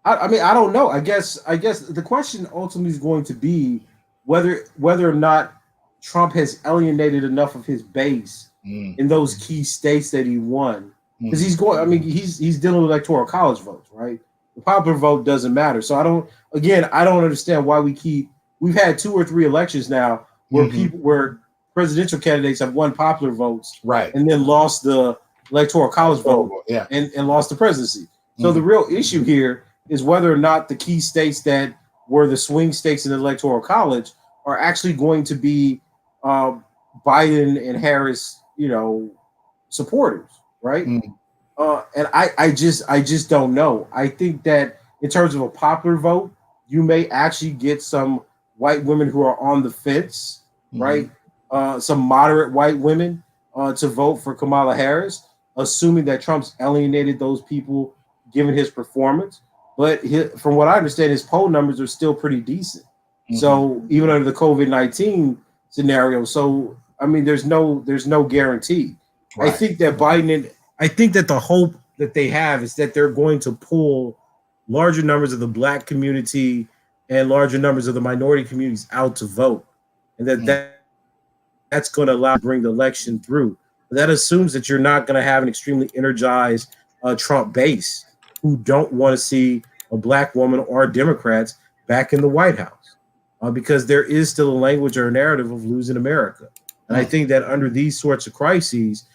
I mean, I don't know. I guess the question ultimately is going to be whether or not Trump has alienated enough of his base in those key states that he won. Because he's going. I mean, he's dealing with electoral college votes, right? The popular vote doesn't matter. So I don't understand why we've had 2 or 3 elections now where presidential candidates have won popular votes, Right. and then lost the electoral college vote, Yeah. and lost the presidency. So the real issue here is whether or not the key states that were the swing states in the electoral college are actually going to be Biden and Harris, supporters, right? And I just don't know. I think that in terms of a popular vote, you may actually get some white women who are on the fence, right? Some moderate white women to vote for Kamala Harris, assuming that Trump's alienated those people given his performance. But from what I understand, his poll numbers are still pretty decent. So even under the COVID-19 scenario, so I mean, there's no guarantee. Right. I think that the hope that they have is that they're going to pull larger numbers of the Black community and larger numbers of the minority communities out to vote, and that's going to allow bring the election through. But that assumes that you're not going to have an extremely energized Trump base who don't want to see a Black woman or Democrats back in the White House, because there is still a language or a narrative of losing America. And I think that under these sorts of crises,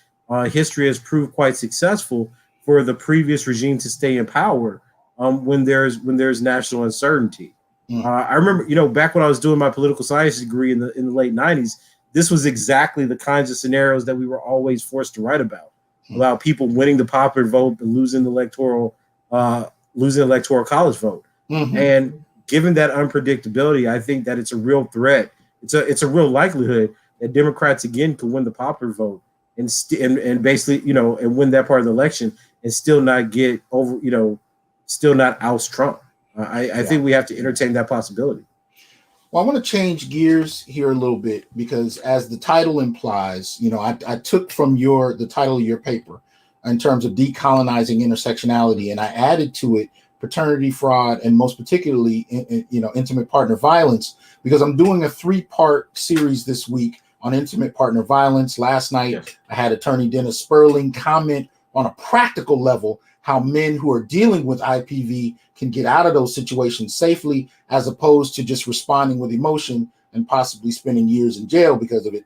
history has proved quite successful for the previous regime to stay in power when there's national uncertainty. I remember, back when I was doing my political science degree in the late 90s, this was exactly the kinds of scenarios that we were always forced to write about people winning the popular vote but losing the electoral college vote. And given that unpredictability, I think that it's a real threat. It's a real likelihood that Democrats again could win the popular vote and basically, and win that part of the election and still not get over, still not oust Trump. I think we have to entertain that possibility. Well, I want to change gears here a little bit because, as the title implies, I took from the title of your paper in terms of decolonizing intersectionality, and I added to it paternity fraud and most particularly, intimate partner violence, because I'm doing a 3-part series this week on intimate partner violence. Last night, I had attorney Dennis Sperling comment on a practical level how men who are dealing with IPV can get out of those situations safely, as opposed to just responding with emotion and possibly spending years in jail because of it.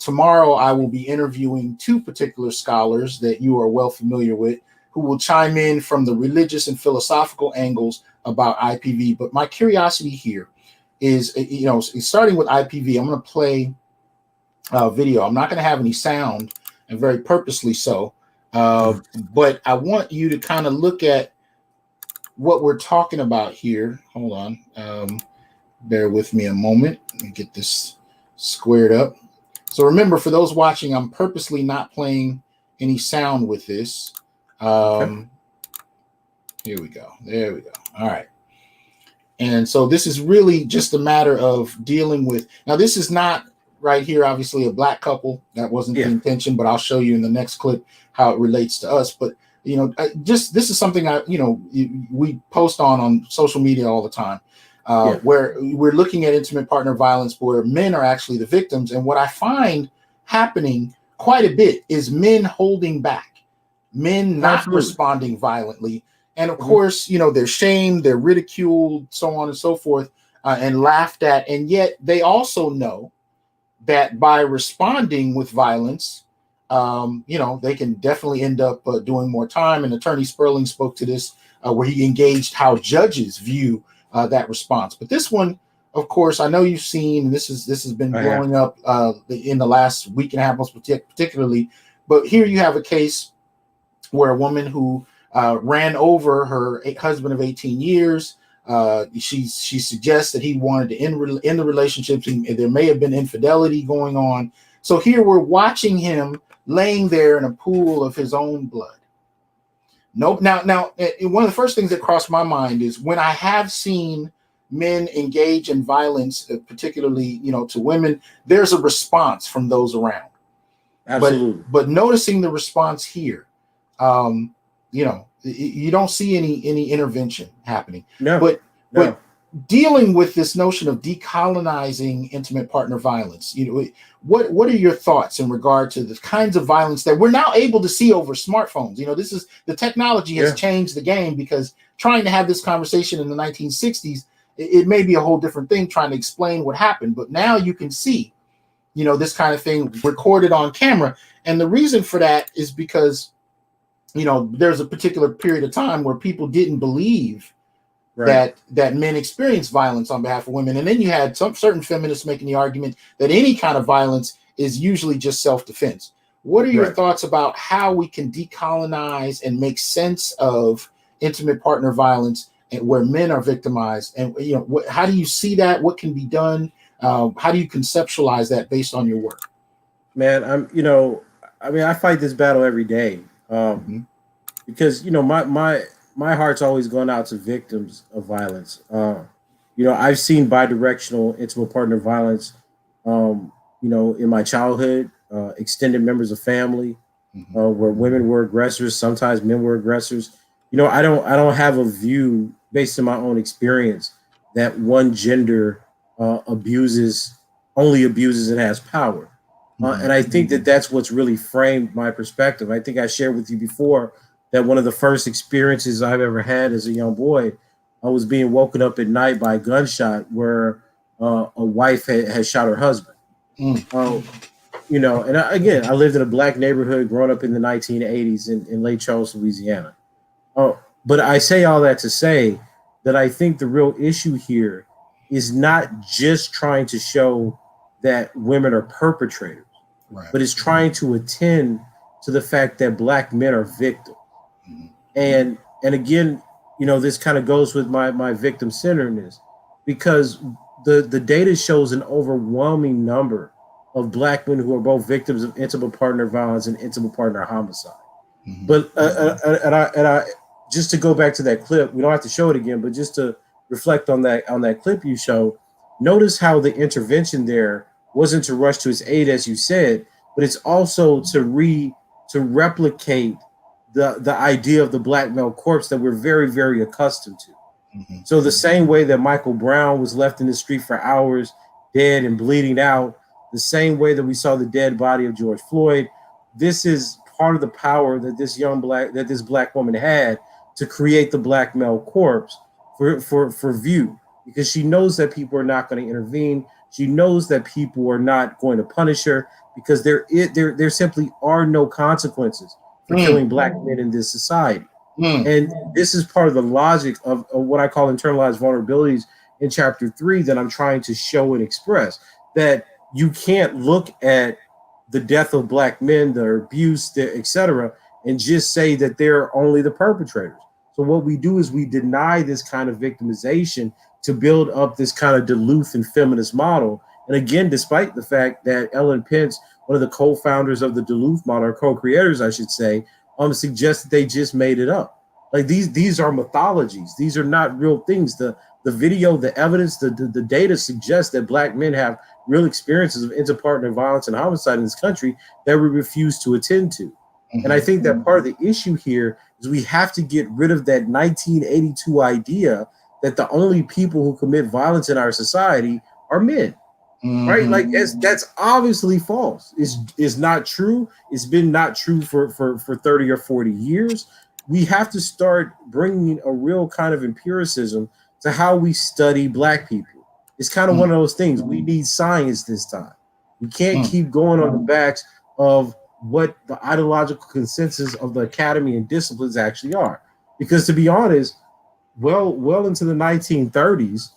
Tomorrow, I will be interviewing 2 particular scholars that you are well familiar with, who will chime in from the religious and philosophical angles about IPV. But my curiosity here is, starting with IPV, I'm going to play video. I'm not going to have any sound, and very purposely so. But I want you to kind of look at what we're talking about here. Hold on. Bear with me a moment. Let me get this squared up. So remember, for those watching, I'm purposely not playing any sound with this. Here we go. There we go. All right. And so this is really just a matter of dealing with. Now, this is not right here, obviously, a Black couple. That wasn't the intention, but I'll show you in the next clip how it relates to us. But, this is something we post on social media all the time, where we're looking at intimate partner violence where men are actually the victims. And what I find happening quite a bit is men holding back, men not responding violently. And of course, they're shamed, they're ridiculed, so on and so forth, and laughed at. And yet they also know that by responding with violence, they can definitely end up doing more time. And Attorney Sperling spoke to this, where he engaged how judges view that response. But this one, of course, I know you've seen, and this has been blowing up in the last week and a half, most particularly. But here you have a case where a woman who ran over her husband of 18 years. She suggests that he wanted to end the relationships, and there may have been infidelity going on. So here we're watching him laying there in a pool of his own blood. Nope. Now, one of the first things that crossed my mind is when I have seen men engage in violence, particularly, to women, there's a response from those around. Absolutely. But noticing the response here, you don't see any intervention happening. No. But dealing with this notion of decolonizing intimate partner violence, what are your thoughts in regard to the kinds of violence that we're now able to see over smartphones? This is, the technology has changed the game, because trying to have this conversation in the 1960s, it may be a whole different thing trying to explain what happened. But now you can see, this kind of thing recorded on camera. And the reason for that is because, there's a particular period of time where people didn't believe that men experience violence on behalf of women. And then you had some certain feminists making the argument that any kind of violence is usually just self-defense. What are your thoughts about how we can decolonize and make sense of intimate partner violence and where men are victimized? And, how do you see that? What can be done? How do you conceptualize that based on your work? Man, I fight this battle every day, because, my heart's always gone out to victims of violence. I've seen bidirectional intimate partner violence, in my childhood, extended members of family, where women were aggressors, sometimes men were aggressors. I don't have a view based on my own experience that one gender only abuses and has power. And I think that that's what's really framed my perspective. I think I shared with you before that one of the first experiences I've ever had as a young boy, I was being woken up at night by a gunshot where a wife had shot her husband. And I lived in a black neighborhood growing up in the 1980s in Lake Charles, Louisiana. But I say all that to say that I think the real issue here is not just trying to show that women are perpetrators, but it's trying to attend to the fact that black men are victims. And again, this kind of goes with my victim centeredness, because the data shows an overwhelming number of black men who are both victims of intimate partner violence and intimate partner homicide. But I just to go back to that clip, we don't have to show it again, but just to reflect on that clip you showed, notice how the intervention there wasn't to rush to his aid, as you said, but it's also to replicate the idea of the black male corpse that we're very, very accustomed to. So the same way that Michael Brown was left in the street for hours, dead and bleeding out, the same way that we saw the dead body of George Floyd, this is part of the power that this black woman had to create the black male corpse for view, because she knows that people are not going to intervene. She knows that people are not going to punish her, because there simply are no consequences for killing black men in this society. And this is part of the logic of what I call internalized vulnerabilities in chapter 3 that I'm trying to show and express, that you can't look at the death of black men, their abuse, etc., and just say that they're only the perpetrators. So what we do is we deny this kind of victimization to build up this kind of Duluth and feminist model. And again, despite the fact that Ellen Pence, one of the co-founders of the Duluth model, or co-creators, I should say, suggests that they just made it up. Like these are mythologies. These are not real things. The video, the evidence, the data suggests that black men have real experiences of interpartner violence and homicide in this country that we refuse to attend to. And I think that part of the issue here is we have to get rid of that 1982 idea that the only people who commit violence in our society are men. Right? Like that's obviously false. It's not true. It's been not true for 30 or 40 years. We have to start bringing a real kind of empiricism to how we study black people. It's kind of one of those things. We need science this time. We can't keep going on the backs of what the ideological consensus of the academy and disciplines actually are. Because to be honest, well into the 1930s,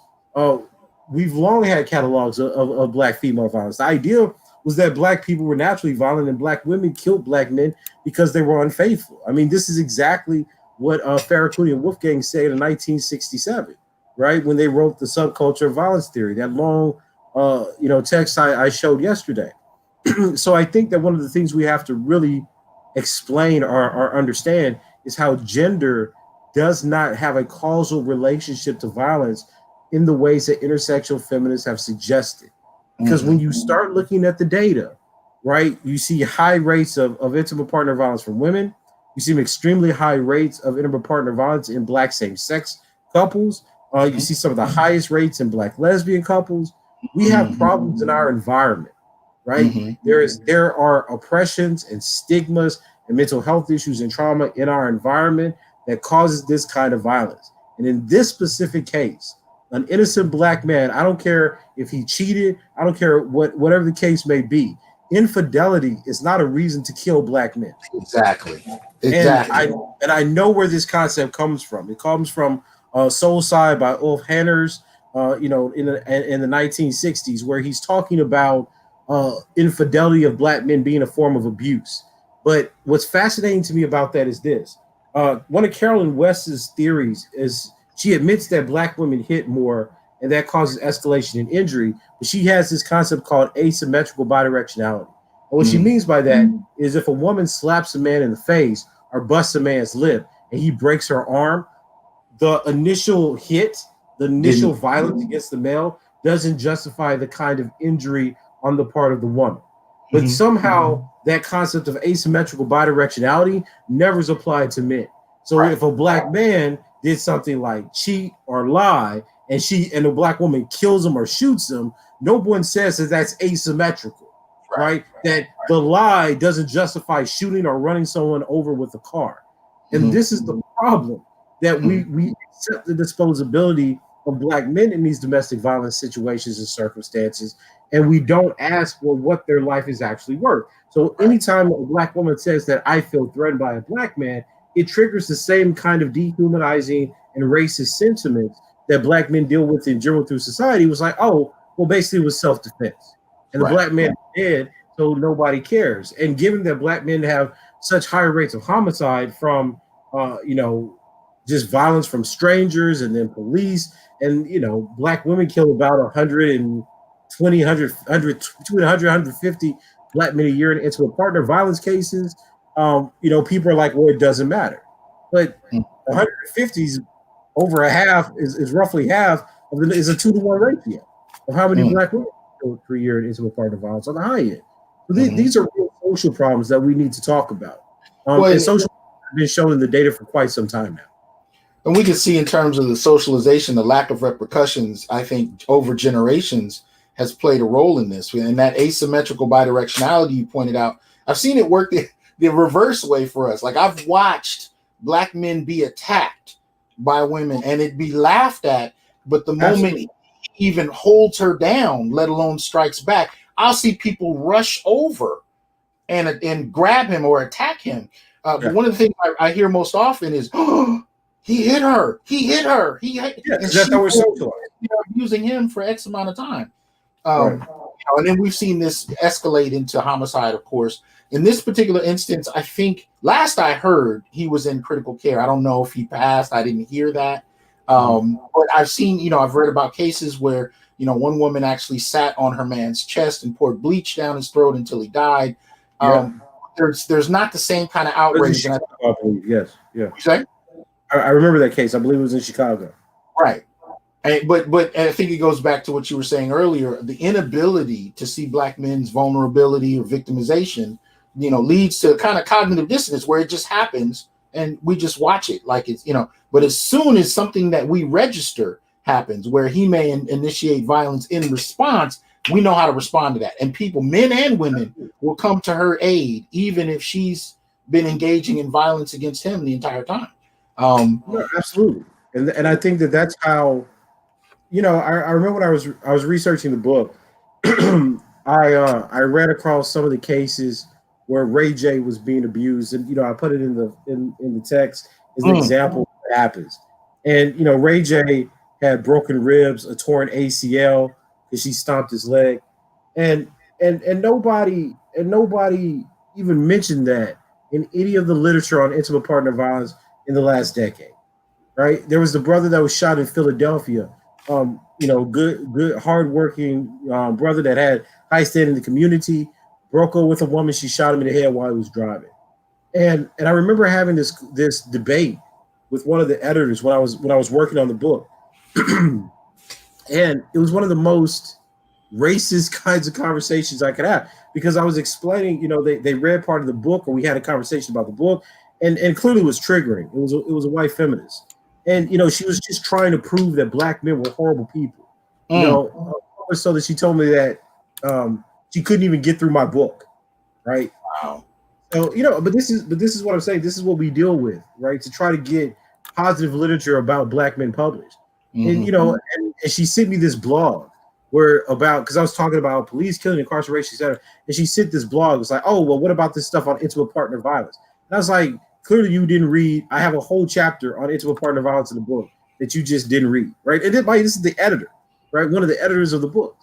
we've long had catalogs of black female violence. The idea was that black people were naturally violent and black women killed black men because they were unfaithful. I mean, this is exactly what Farrakhan and Wolfgang said in 1967, right? When they wrote the Subculture of Violence Theory, that long, text I showed yesterday. So I think that one of the things we have to really explain or understand is how gender does not have a causal relationship to violence, in the ways that intersectional feminists have suggested. Because when you start looking at the data, right, you see high rates of intimate partner violence from women. You see extremely high rates of intimate partner violence in Black same-sex couples. You see some of the highest rates in Black lesbian couples. We have problems in our environment, right? There are oppressions and stigmas and mental health issues and trauma in our environment that causes this kind of violence. And in this specific case, an innocent Black man, I don't care if he cheated, I don't care whatever the case may be. Infidelity is not a reason to kill Black men. Exactly. And I know where this concept comes from. It comes from Soul Side by Ulf Hanners, in the 1960s, where he's talking about infidelity of Black men being a form of abuse. But what's fascinating to me about that is this. One of Carolyn West's theories is she admits that Black women hit more and that causes escalation and injury, but she has this concept called asymmetrical bidirectionality. And what she means by that is if a woman slaps a man in the face or busts a man's lip and he breaks her arm, the initial hit, the initial violence against the male doesn't justify the kind of injury on the part of the woman. But somehow that concept of asymmetrical bidirectionality never is applied to men. So if a Black man did something like cheat or lie, and the Black woman kills him or shoots him, no one says that that's asymmetrical, right? That the lie doesn't justify shooting or running someone over with a car. And this is the problem, that we accept the disposability of Black men in these domestic violence situations and circumstances, and we don't ask for what their life is actually worth. So anytime a Black woman says that I feel threatened by a Black man, it triggers the same kind of dehumanizing and racist sentiments that Black men deal with in general through society. It was like, oh, well, basically it was self-defense. And the Black man is dead, so nobody cares. And given that Black men have such high rates of homicide from, just violence from strangers and then police, and, Black women kill about 120, 150 Black men a year in intimate partner violence cases. People are like, well, it doesn't matter. But 150 is over a half, is roughly half of is a 2-to-1 ratio of how many Black women killed per year in intimate partner violence on the high end. So these are real social problems that we need to talk about. And social have been shown in the data for quite some time now. And we can see in terms of the socialization, the lack of repercussions, I think over generations has played a role in this. And that asymmetrical bidirectionality you pointed out, I've seen it work the reverse way for us. Like I've watched Black men be attacked by women and it'd be laughed at, but the moment he even holds her down, let alone strikes back, I'll see people rush over and grab him or attack him. But one of the things I hear most often is, oh, he hit her. That's how we're socialized. Using him for X amount of time. And then we've seen this escalate into homicide, of course. In this particular instance, I think last I heard he was in critical care. I don't know if he passed. I didn't hear that. But I've seen, I've read about cases where, one woman actually sat on her man's chest and poured bleach down his throat until he died. There's not the same kind of outrage. I believe, yes. Yeah. You say? I remember that case. I believe it was in Chicago. Right. But I think it goes back to what you were saying earlier. The inability to see Black men's vulnerability or victimization, leads to kind of cognitive dissonance where it just happens and we just watch it like it's, but as soon as something that we register happens where he may initiate violence in response, we know how to respond to that. And people, men and women, will come to her aid, even if she's been engaging in violence against him the entire time. No, absolutely. And I think that's how, I remember when I was researching the book, I ran across some of the cases where Ray J was being abused, and I put it in the text as an example of what happens. And Ray J had broken ribs, a torn ACL because she stomped his leg, and nobody even mentioned that in any of the literature on intimate partner violence in the last decade. Right? There was the brother that was shot in Philadelphia. Good, hardworking brother that had high standing in the community, broke up with a woman. She shot him in the head while he was driving. And I remember having this debate with one of the editors when I was working on the book. And it was one of the most racist kinds of conversations I could have, because I was explaining, they read part of the book, or we had a conversation about the book, and clearly was triggering. It was a white feminist, and she was just trying to prove that black men were horrible people. So that she told me that she couldn't even get through my book, right? Wow. So but this is what I'm saying. This is what we deal with, right? To try to get positive literature about black men published. And and she sent me this blog because I was talking about police killing, incarceration, etc. And she sent this blog. It's like, oh, well, what about this stuff on intimate partner violence? And I was like, clearly you didn't read. I have a whole chapter on intimate partner violence in the book that you just didn't read, right? And this is the editor, right? One of the editors of the book.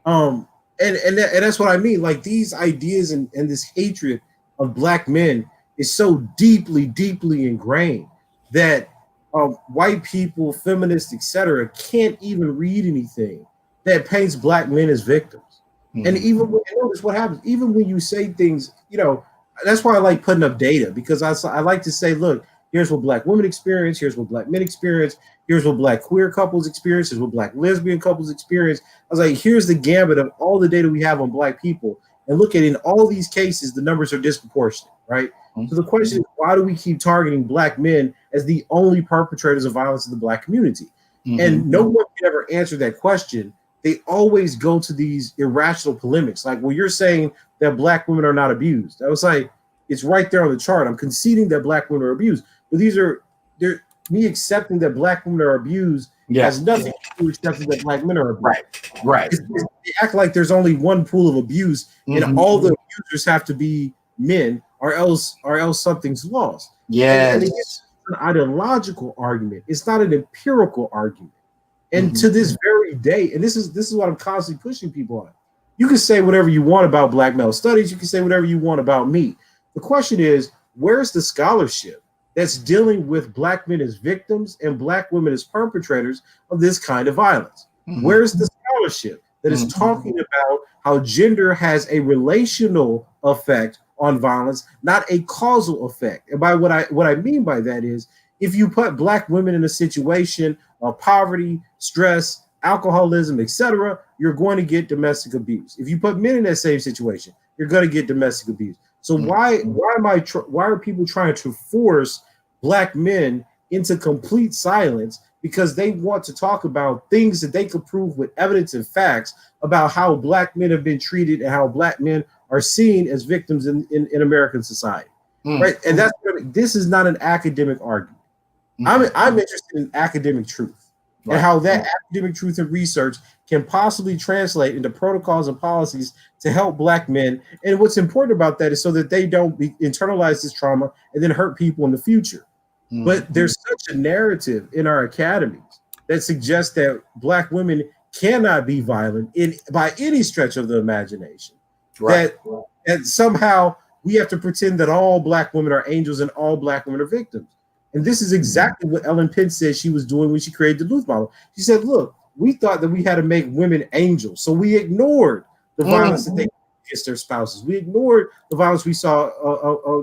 And that's what I mean. Like, these ideas and this hatred of black men is so deeply, deeply ingrained that white people, feminists, etc., can't even read anything that paints black men as victims. And even when, notice what happens, even when you say things, that's why I like putting up data, because I like to say, look, here's what black women experience, here's what black men experience, here's what black queer couples experience, here's what black lesbian couples experience. I was like, here's the gambit of all the data we have on black people. And look at, in all these cases, the numbers are disproportionate, right? So the question is, why do we keep targeting black men as the only perpetrators of violence in the black community? And no one can ever answer that question. They always go to these irrational polemics. Like, well, you're saying that black women are not abused. I was like, it's right there on the chart. I'm conceding that black women are abused. But me accepting that black women are abused has nothing to do with accepting that black men are abused. Right. They act like there's only one pool of abuse, and all the abusers have to be men, or else something's lost. Yes. And it's an ideological argument. It's not an empirical argument. And to this very day, and this is what I'm constantly pushing people on. You can say whatever you want about black male studies. You can say whatever you want about me. The question is, where's the scholarship that's dealing with black men as victims and black women as perpetrators of this kind of violence? Where's the scholarship that is talking about how gender has a relational effect on violence, not a causal effect? And by what I mean by that is, if you put black women in a situation of poverty, stress, alcoholism, etc., you're going to get domestic abuse. If you put men in that same situation, you're going to get domestic abuse. So why are people trying to force black men into complete silence because they want to talk about things that they could prove with evidence and facts about how black men have been treated and how black men are seen as victims in American society, right? And this is not an academic argument. I'm interested in academic truth and how that academic truth and research can possibly translate into protocols and policies to help black men. And what's important about that is so that they don't internalize this trauma and then hurt people in the future. But there's such a narrative in our academies that suggests that black women cannot be violent by any stretch of the imagination. That somehow we have to pretend that all black women are angels and all black women are victims. And this is exactly what Ellen Pence said she was doing when she created the Duluth model. She said, look, we thought that we had to make women angels. So we ignored the violence that they against their spouses. We ignored the violence we saw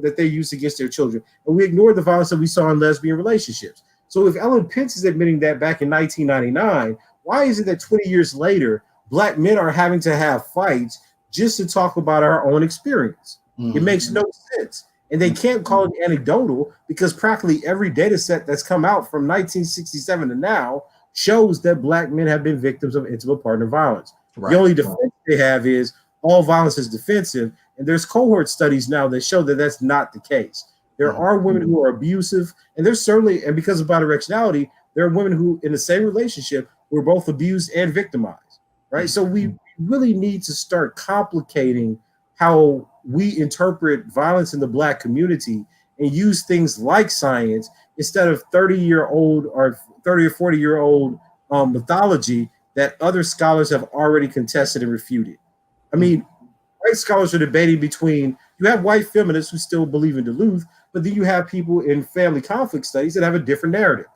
that they used against their children. And we ignored the violence that we saw in lesbian relationships. So if Ellen Pence is admitting that back in 1999, why is it that 20 years later, black men are having to have fights just to talk about our own experience? It makes no sense. And they can't call it anecdotal because practically every data set that's come out from 1967 to now shows that black men have been victims of intimate partner violence. The only defense they have is all violence is defensive. And there's cohort studies now that show that that's not the case. There are women who are abusive, and there's certainly, and because of bidirectionality, there are women who in the same relationship were both abused and victimized, right? So we really need to start complicating how we interpret violence in the black community and use things like science instead of 30-year-old or 30 or 40-year-old mythology that other scholars have already contested and refuted. I mean, white scholars are debating between, you have white feminists who still believe in Duluth, but then you have people in family conflict studies that have a different narrative.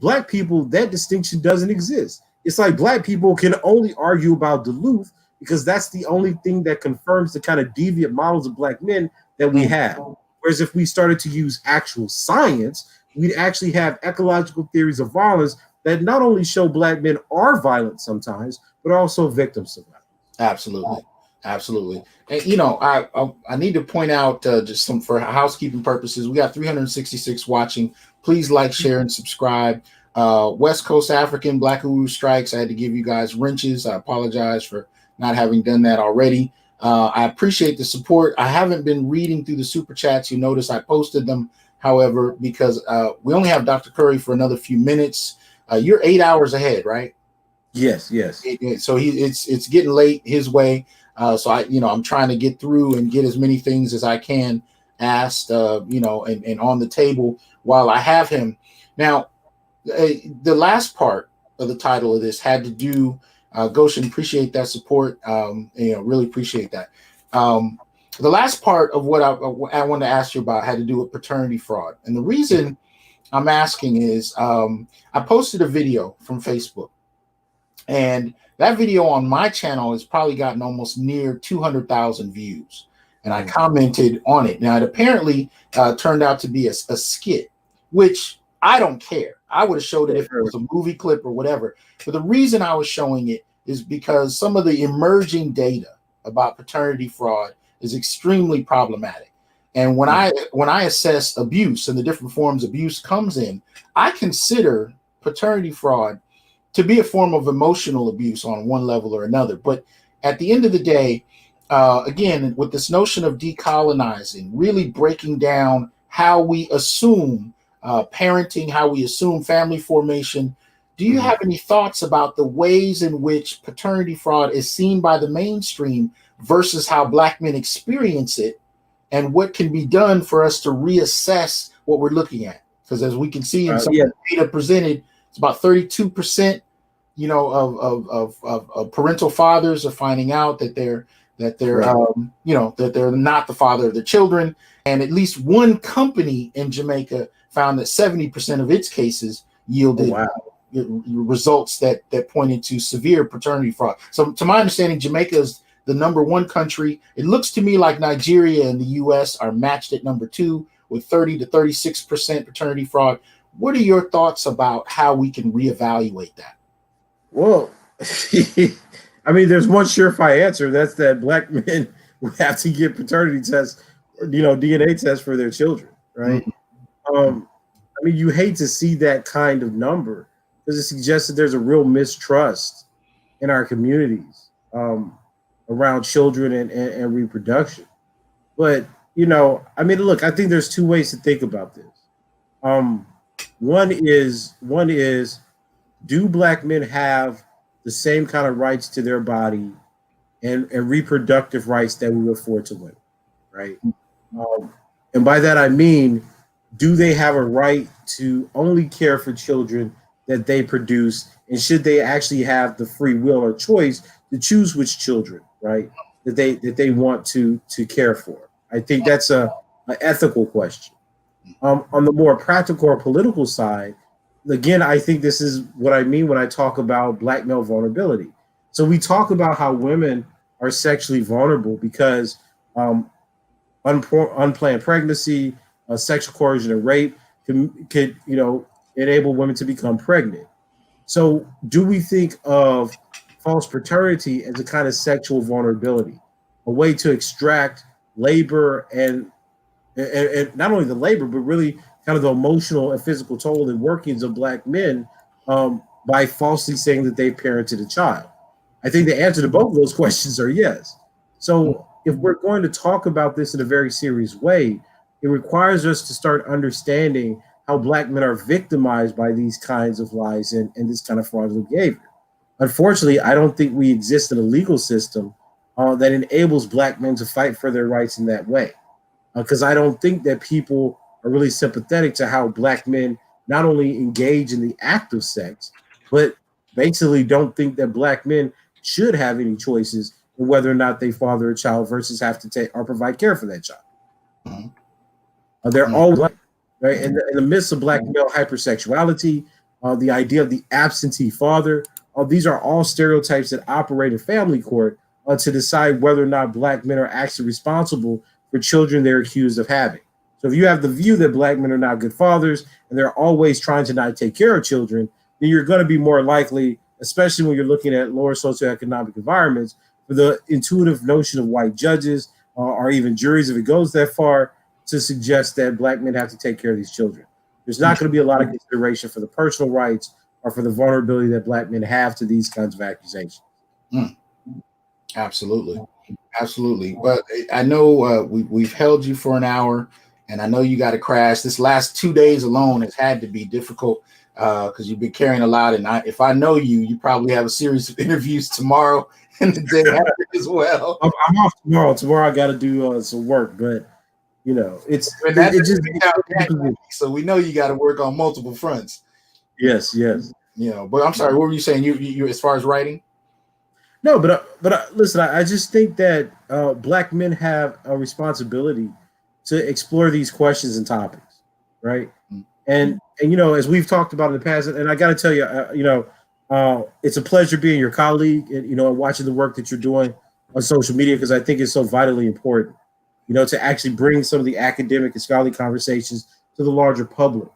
Black people, that distinction doesn't exist. It's like black people can only argue about Duluth because that's the only thing that confirms the kind of deviant models of black men that we have. Whereas if we started to use actual science, we'd actually have ecological theories of violence that not only show black men are violent sometimes, but also victims of violence. Absolutely. Absolutely. And I need to point out just some for housekeeping purposes. We got 366 watching. Please like, share, and subscribe. West Coast African Black Uru Strikes. I had to give you guys wrenches. I apologize for not having done that already. I appreciate the support. I haven't been reading through the super chats. You notice I posted them, however, because we only have Dr. Curry for another few minutes. You're 8 hours ahead, right? Yes. So it's getting late his way. So I'm trying to get through and get as many things as I can asked, and on the table while I have him. Now, the last part of the title of this had to do, Goshen, appreciate that support. Really appreciate that. The last part of what I wanted to ask you about had to do with paternity fraud. And the reason I'm asking is I posted a video from Facebook. And that video on my channel has probably gotten almost near 200,000 views. And I commented on it. Now, it apparently turned out to be a skit, which I don't care. I would have showed it if it was a movie clip or whatever. But the reason I was showing it is because some of the emerging data about paternity fraud is extremely problematic. And when I assess abuse and the different forms abuse comes in, I consider paternity fraud to be a form of emotional abuse on one level or another. But at the end of the day, again, with this notion of decolonizing, really breaking down how we assume parenting, how we assume family formation, do you have any thoughts about the ways in which paternity fraud is seen by the mainstream versus how Black men experience it, and what can be done for us to reassess what we're looking at? Because as we can see in some of the data presented, it's about 32%, of parental fathers are finding out that they're that they're not the father of their children. And at least one company in Jamaica found that 70% of its cases yielded results that pointed to severe paternity fraud. So to my understanding, Jamaica is the number one country. It looks to me like Nigeria and the US are matched at number 2 with 30 to 36% paternity fraud. What are your thoughts about how we can reevaluate that? Well, I mean, there's one surefire answer. That's that Black men would have to get paternity tests, DNA tests for their children, right? Mm-hmm. I mean, you hate to see that kind of number because it suggests that there's a real mistrust in our communities around children and reproduction. But, I mean, look, I think there's two ways to think about this. One is, do Black men have the same kind of rights to their body and reproductive rights that we afford to women, right? And by that, I mean, do they have a right to only care for children that they produce? And should they actually have the free will or choice to choose which children, right, that they want to care for? I think that's an ethical question. On the more practical or political side, again, I think this is what I mean when I talk about Black male vulnerability. So we talk about how women are sexually vulnerable because unplanned pregnancy, sexual coercion, and rape could enable women to become pregnant. So do we think of false paternity as a kind of sexual vulnerability, a way to extract labor and not only the labor, but really kind of the emotional and physical toll and workings of Black men by falsely saying that they parented a child? I think the answer to both of those questions are yes. So if we're going to talk about this in a very serious way, it requires us to start understanding how Black men are victimized by these kinds of lies and this kind of fraudulent behavior. Unfortunately, I don't think we exist in a legal system that enables Black men to fight for their rights in that way. Because I don't think that people are really sympathetic to how Black men not only engage in the act of sex, but basically don't think that Black men should have any choices in whether or not they father a child versus have to take or provide care for that child. They're all right in the midst of Black male hypersexuality, the idea of the absentee father. These are all stereotypes that operate in family court to decide whether or not Black men are actually responsible for children they're accused of having. So if you have the view that Black men are not good fathers and they're always trying to not take care of children, then you're going to be more likely, especially when you're looking at lower socioeconomic environments, for the intuitive notion of white judges or even juries, if it goes that far, to suggest that black men have to take care of these children. There's not going to be a lot of consideration for the personal rights or for the vulnerability that black men have to these kinds of accusations. Absolutely. Absolutely. Well, I know we've held you for an hour, and I know you got to crash. This last 2 days alone has had to be difficult because you've been carrying a lot. And if I know you, you probably have a series of interviews tomorrow and the day after as well. I'm off tomorrow. Tomorrow I got to do some work, but it's so we know you got to work on multiple fronts. Yes. But I'm sorry, what were you saying? You as far as writing? No, but listen, I just think that black men have a responsibility to explore these questions and topics, right? Mm-hmm. And as we've talked about in the past, and I got to tell you, it's a pleasure being your colleague and and watching the work that you're doing on social media, because I think it's so vitally important, to actually bring some of the academic and scholarly conversations to the larger public,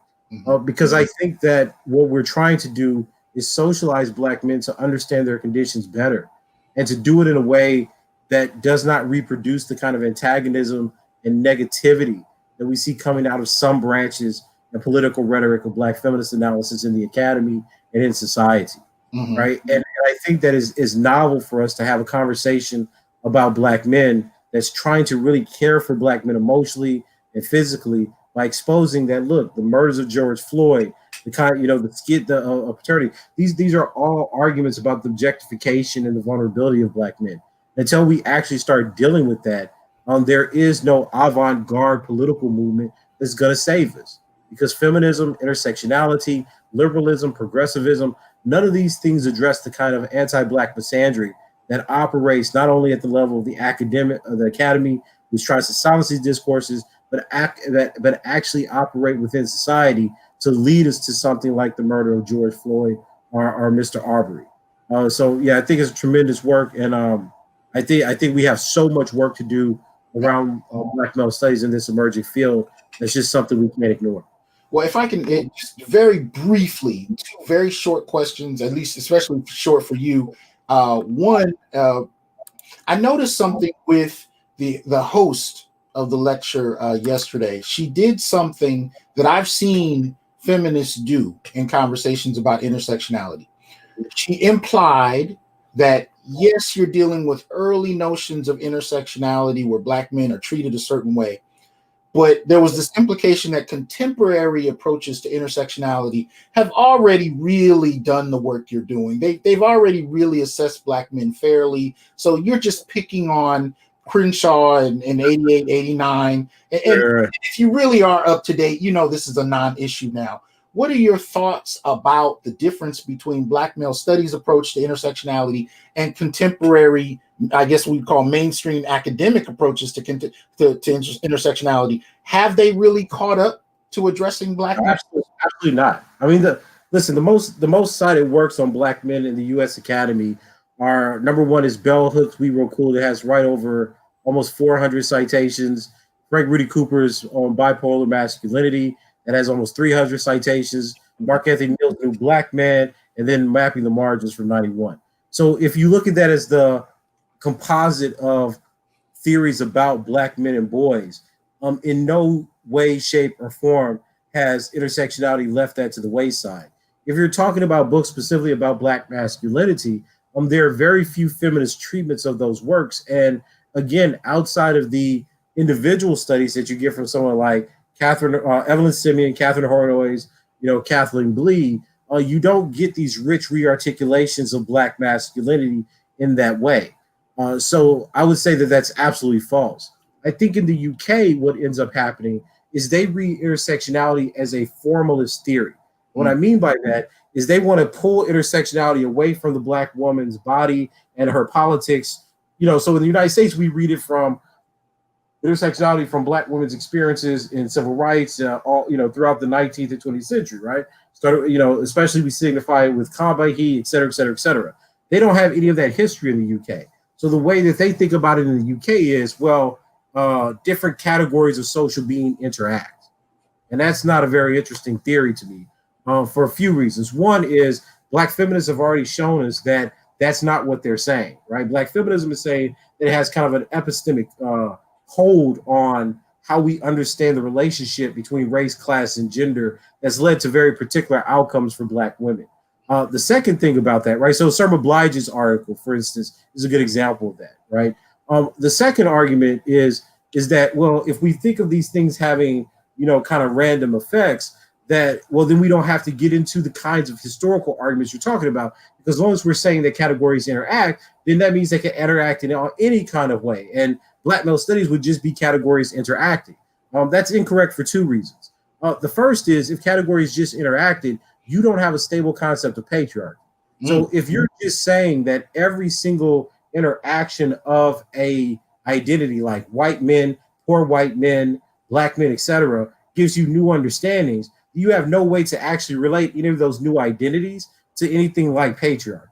because I think that what we're trying to do is socialize black men to understand their conditions better, and to do it in a way that does not reproduce the kind of antagonism and negativity that we see coming out of some branches and political rhetoric of black feminist analysis in the academy and in society, right? And I think that is novel for us to have a conversation about black men that's trying to really care for black men emotionally and physically by exposing that, look, the murders of George Floyd, the kind, the skit, the paternity. These are all arguments about the objectification and the vulnerability of black men. Until we actually start dealing with that, there is no avant-garde political movement that's going to save us, because feminism, intersectionality, liberalism, progressivism, none of these things address the kind of anti-black misandry that operates not only at the level of the academy, which tries to silence these discourses, but actually operate within society to lead us to something like the murder of George Floyd or Mr. Arbery. So I think it's tremendous work, and I think we have so much work to do around black male studies in this emerging field. That's just something we can't ignore. Well, if I can just very briefly, 2 very short questions, at least especially short for you. One, I noticed something with the host of the lecture yesterday. She did something that I've seen feminists do in conversations about intersectionality. She implied that, yes, you're dealing with early notions of intersectionality where black men are treated a certain way, but there was this implication that contemporary approaches to intersectionality have already really done the work you're doing. They've already really assessed black men fairly. So you're just picking on Crenshaw in 88, 89. And if you really are up to date, this is a non-issue now. What are your thoughts about the difference between black male studies approach to intersectionality and contemporary, I guess we call mainstream academic approaches to intersectionality? Have they really caught up to addressing black men? Absolutely not. I mean, the most cited works on black men in the U.S. Academy are, number one is Bell Hooks, We Real Cool, that has right over almost 400 citations. Frank Rudy Cooper's on bipolar masculinity, that has almost 300 citations. Mark Anthony Neal's New Black Man, and then Mapping the Margins from 91. So if you look at that as the composite of theories about black men and boys, in no way, shape, or form has intersectionality left that to the wayside. If you're talking about books specifically about black masculinity, there are very few feminist treatments of those works. And again, outside of the individual studies that you get from someone like Evelyn Simeon, Catherine Hornoy's, Kathleen Blee, you don't get these rich rearticulations of black masculinity in that way. So I would say that that's absolutely false. I think in the UK, what ends up happening is they read intersectionality as a formalist theory. What I mean by that is they want to pull intersectionality away from the black woman's body and her politics. So in the United States, we read it from intersectionality from black women's experiences in civil rights, all throughout the 19th and 20th century, right? Started, especially we signify it with Combahee, et cetera, et cetera, et cetera. They don't have any of that history in the UK. So the way that they think about it in the UK is, different categories of social being interact. And that's not a very interesting theory to me. for a few reasons. One is Black feminists have already shown us that that's not what they're saying, right? Black feminism is saying that it has kind of an epistemic hold on how we understand the relationship between race, class, and gender that's led to very particular outcomes for Black women. The second thing about that, right? So Surma Blige's article, for instance, is a good example of that, right? The second argument is that, well, if we think of these things having, kind of random effects, that, well, then we don't have to get into the kinds of historical arguments you're talking about, because as long as we're saying that categories interact, then that means they can interact in any kind of way. And Black male studies would just be categories interacting. That's incorrect for two reasons. The first is, if categories just interacted, you don't have a stable concept of patriarchy. So if you're just saying that every single interaction of a identity, like white men, poor white men, Black men, etc., gives you new understandings, you have no way to actually relate any of those new identities to anything like patriarchy,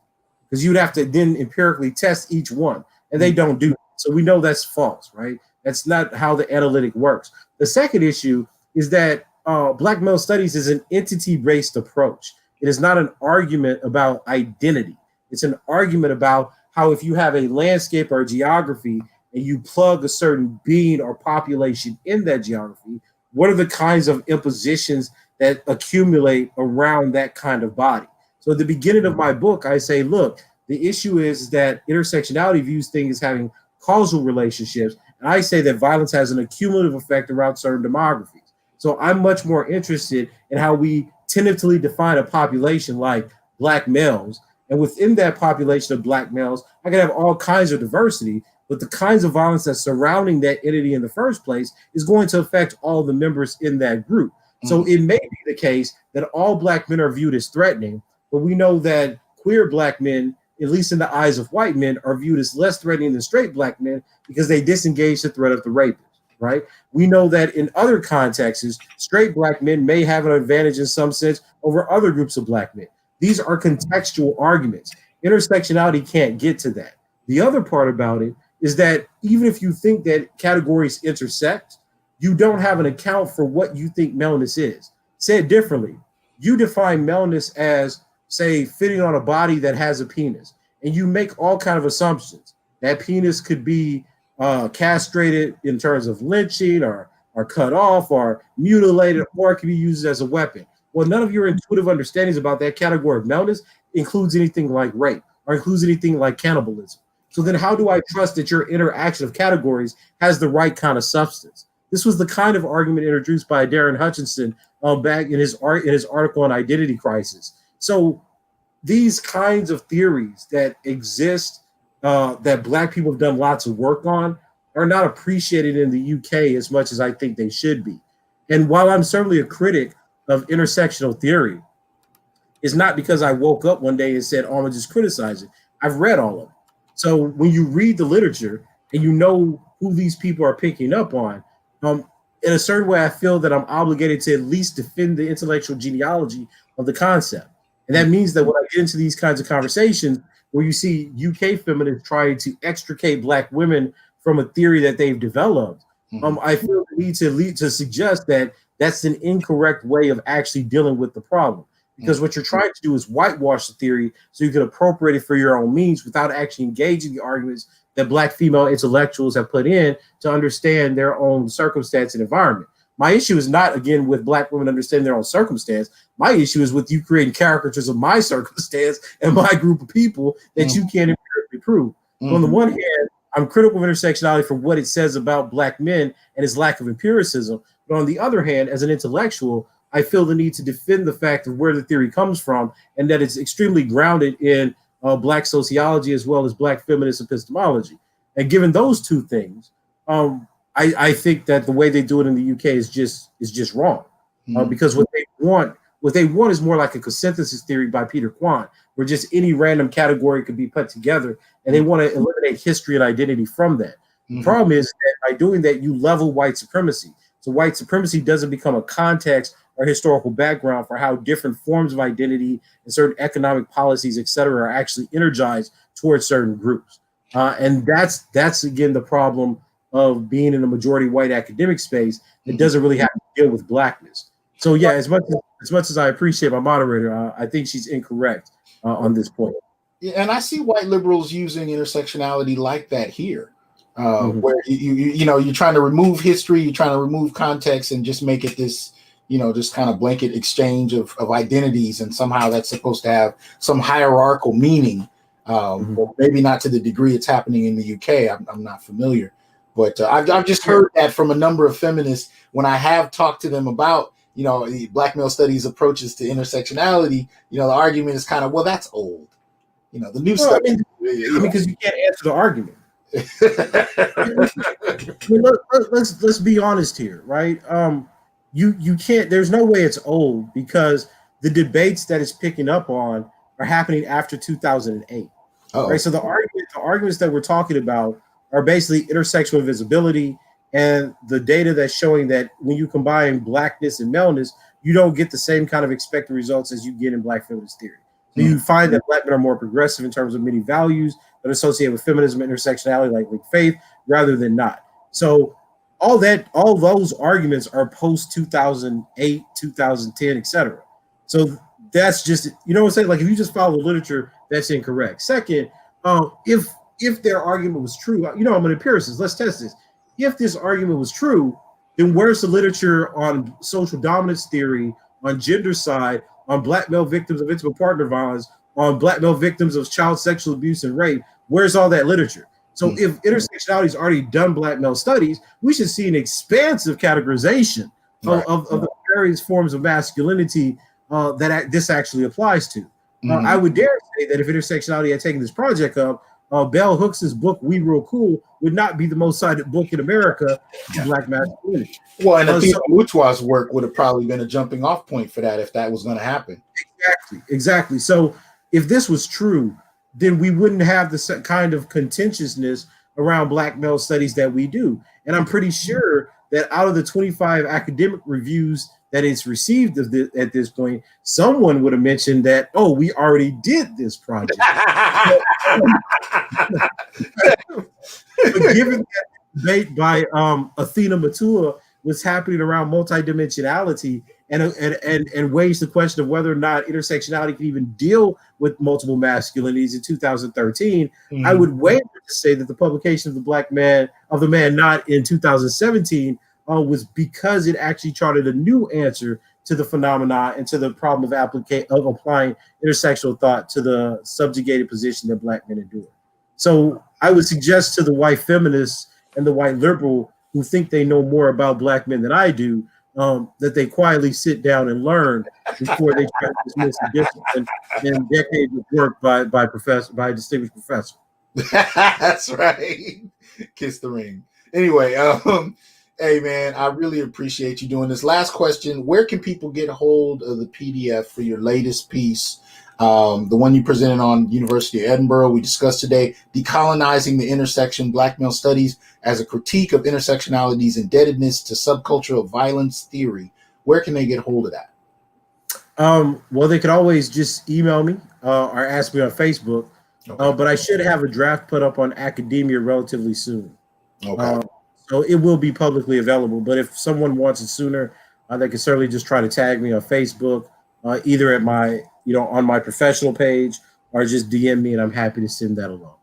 because you'd have to then empirically test each one, and they don't do that. So we know that's false, right? That's not how the analytic works. The second issue is that Black male studies is an entity-based approach. It is not an argument about identity. It's an argument about how, if you have a landscape or a geography and you plug a certain being or population in that geography, what are the kinds of impositions that accumulate around that kind of body? So at the beginning of my book, I say, look, the issue is that intersectionality views things as having causal relationships. And I say that violence has an accumulative effect around certain demographies. So I'm much more interested in how we tentatively define a population like Black males. And within that population of Black males, I can have all kinds of diversity, but the kinds of violence that's surrounding that entity in the first place is going to affect all the members in that group. So it may be the case that all Black men are viewed as threatening, but we know that queer Black men, at least in the eyes of white men, are viewed as less threatening than straight Black men because they disengage the threat of the rapist, right? We know that in other contexts, straight Black men may have an advantage in some sense over other groups of Black men. These are contextual arguments. Intersectionality can't get to that. The other part about it is that even if you think that categories intersect, you don't have an account for what you think maleness is. Said differently, you define maleness as, say, fitting on a body that has a penis, and you make all kind of assumptions. That penis could be castrated in terms of lynching or cut off or mutilated, or it can be used as a weapon. Well, none of your intuitive understandings about that category of maleness includes anything like rape or includes anything like cannibalism. So then how do I trust that your interaction of categories has the right kind of substance? This was the kind of argument introduced by Darren Hutchinson back in his article on identity crisis. So these kinds of theories that exist, that Black people have done lots of work on, are not appreciated in the UK as much as I think they should be. And while I'm certainly a critic of intersectional theory, it's not because I woke up one day and said, oh, I'm gonna just criticize it. I've read all of it. So when you read the literature and you know who these people are picking up on, in a certain way, I feel that I'm obligated to at least defend the intellectual genealogy of the concept. And that means that when I get into these kinds of conversations where you see UK feminists trying to extricate Black women from a theory that they've developed, I feel the need to suggest that that's an incorrect way of actually dealing with the problem. Because what you're trying to do is whitewash the theory so you can appropriate it for your own means without actually engaging the arguments that Black female intellectuals have put in to understand their own circumstance and environment. My issue is not, again, with Black women understanding their own circumstance. My issue is with you creating caricatures of my circumstance and my group of people that you can't empirically prove. On the one hand, I'm critical of intersectionality for what it says about Black men and its lack of empiricism. But on the other hand, as an intellectual, I feel the need to defend the fact of where the theory comes from and that it's extremely grounded in Black sociology as well as Black feminist epistemology. And given those two things, I think that the way they do it in the UK is just wrong. Because what they want is more like a consensus theory by Peter Quant, where just any random category could be put together, and they want to eliminate history and identity from that. The problem is that by doing that, you level white supremacy. So white supremacy doesn't become a context or historical background for how different forms of identity and certain economic policies, et cetera, are actually energized towards certain groups. And that's again the problem of being in a majority white academic space that doesn't really have to deal with Blackness. So yeah, as much as I appreciate my moderator, I think she's incorrect on this point. Yeah, and I see white liberals using intersectionality like that here, Mhm. where you're trying to remove history, you're trying to remove context, and just make it this just kind of blanket exchange of identities, and somehow that's supposed to have some hierarchical meaning. Mhm. But maybe not to the degree it's happening in the UK. I'm not familiar, but I've just heard that from a number of feminists when I have talked to them about the Black male studies approaches to intersectionality. The argument is kind of, well, that's old. The new Well, stuff. because you can't answer the argument. I mean, let's be honest here, right? You can't. There's no way it's old because the debates that it's picking up on are happening after 2008, right? Oh, So the arguments that we're talking about are basically intersectional visibility and the data that's showing that when you combine blackness and maleness, you don't get the same kind of expected results as you get in Black feminist theory. So you find that Black men are more progressive in terms of many values that are associated with feminism and intersectionality, like faith, rather than not. So all those arguments are post 2008, 2010, etc. So that's just what I'm saying. Like if you just follow the literature, that's incorrect. Second, if their argument was true, I'm an empiricist. Let's test this. If this argument was true, then where's the literature on social dominance theory, on gender side, on Black male victims of intimate partner violence, on Black male victims of child sexual abuse and rape? Where's all that literature? So if intersectionality has already done Black male studies, we should see an expansive categorization of the various forms of masculinity that this actually applies to. I would dare say that if intersectionality had taken this project up, Bell Hooks' book "We Real Cool" would not be the most cited book in America on Black masculinity. Well, and Athena Mutua's work would have probably been a jumping off point for that if that was going to happen. Exactly. So if this was true, then we wouldn't have the kind of contentiousness around Black male studies that we do. And I'm pretty sure that out of the 25 academic reviews that it's received at this point, someone would have mentioned that, oh, we already did this project. But given that debate by Athena Matua was happening around multidimensionality and weighs the question of whether or not intersectionality can even deal with multiple masculinities in 2013, I would wager to say that the publication of the Man Not in 2017 was because it actually charted a new answer to the phenomena and to the problem of applying intersectional thought to the subjugated position that Black men endure. So I would suggest to the white feminists and the white liberal who think they know more about Black men than I do, that they quietly sit down and learn before they try to dismiss the discipline and decades of work by a distinguished professor. That's right. Kiss the ring. Anyway, hey man, I really appreciate you doing this. Last question: where can people get a hold of the PDF for your latest piece? The one you presented on University of Edinburgh, we discussed today, Decolonizing the Intersection, Black Male Studies as a Critique of Intersectionality's Indebtedness to Subcultural Violence Theory. Where can they get hold of that? Well, they could always just email me or ask me on Facebook, but I should have a draft put up on Academia relatively soon. Okay. So it will be publicly available, but if someone wants it sooner, they can certainly just try to tag me on Facebook, either at my on my professional page or just DM me, and I'm happy to send that along.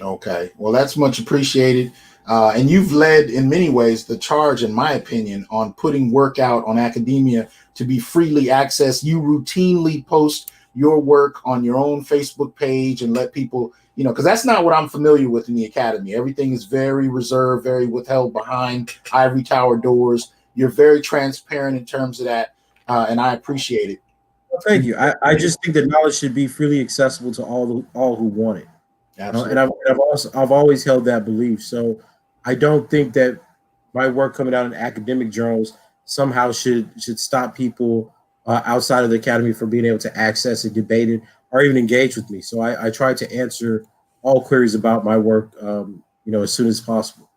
Okay. Well, that's much appreciated. And you've led in many ways the charge, in my opinion, on putting work out on Academia to be freely accessed. You routinely post your work on your own Facebook page and let people, because that's not what I'm familiar with in the Academy. Everything is very reserved, very withheld behind ivory tower doors. You're very transparent in terms of that, and I appreciate it. Well, thank you. I just think that knowledge should be freely accessible to all who want it. Absolutely. And I've always held that belief. So I don't think that my work coming out in academic journals somehow should stop people outside of the Academy from being able to access and debate it or even engage with me. So I try to answer all queries about my work, as soon as possible.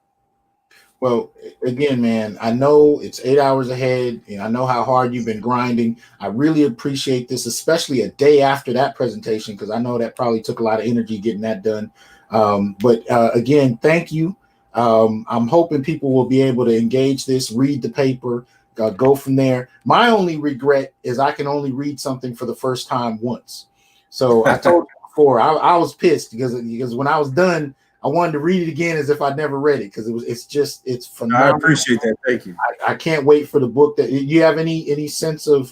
Well, again, man, I know it's 8 hours ahead, and I know how hard you've been grinding. I really appreciate this, especially a day after that presentation, because I know that probably took a lot of energy getting that done. But again, thank you. I'm hoping people will be able to engage this, read the paper, go from there. My only regret is I can only read something for the first time once. So I told you before, I was pissed because when I was done, I wanted to read it again as if I'd never read it because it's phenomenal. I appreciate that. Thank you. I can't wait for the book. That you have any sense of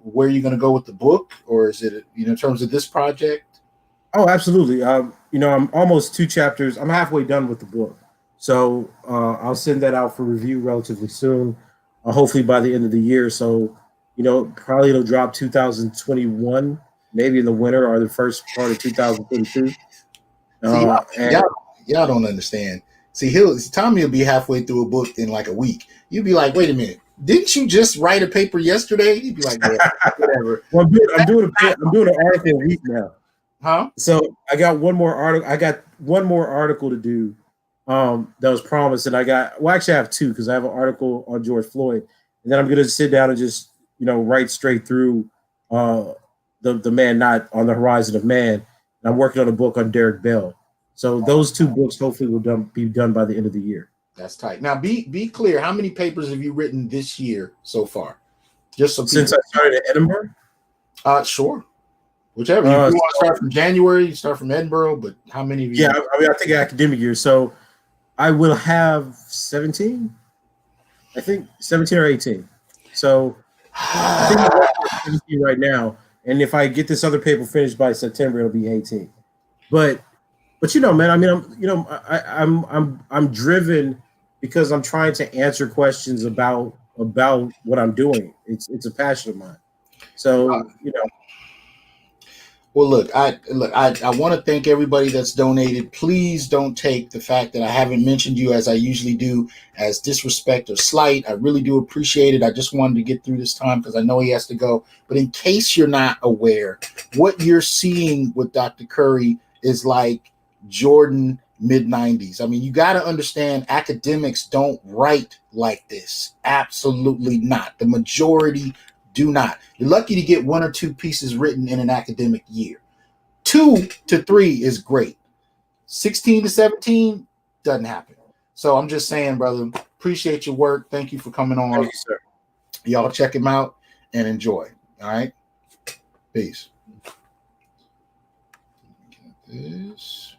where you're going to go with the book, or is it in terms of this project? Oh, absolutely. I'm almost 2 chapters. I'm halfway done with the book, so I'll send that out for review relatively soon. Hopefully by the end of the year. So, probably it'll drop 2021, maybe in the winter or the first part of 2022. See, y'all don't understand. See, Tommy will be halfway through a book in like a week. You'd be like, wait a minute, didn't you just write a paper yesterday? He'd be like, yeah, whatever. Well, I'm doing an article a week now. Huh? So I got one more article. I got one more article to do that was promised, and actually I have 2 because I have an article on George Floyd, and then I'm going to sit down and just write straight through the man not on the horizon of man. And I'm working on a book on Derek Bell. So those 2 books hopefully will be done by the end of the year. That's tight. Now be clear. How many papers have you written this year so far? Just so since I started at Edinburgh. Sure. Whichever. You want to start from January, you start from Edinburgh, but how many of you? Yeah, I think academic year. So I will have 17. I think 17 or 18. So I think I'm 17 right now. And if I get this other paper finished by September, it'll be 18. But man, I mean, I'm driven because I'm trying to answer questions about what I'm doing. It's a passion of mine. So, Well, look, I want to thank everybody that's donated. Please don't take the fact that I haven't mentioned you as I usually do as disrespect or slight. I really do appreciate it. I just wanted to get through this time because I know he has to go. But in case you're not aware, what you're seeing with Dr. Curry is like Jordan mid-90s. I mean, you got to understand academics don't write like this. Absolutely not. The majority do not. You're lucky to get 1 or 2 pieces written in an academic year. 2 to 3 is great. 16 to 17 doesn't happen. So I'm just saying, brother, appreciate your work. Thank you for coming on. Thank you, sir. Y'all check him out and enjoy. All right. Peace. Get this.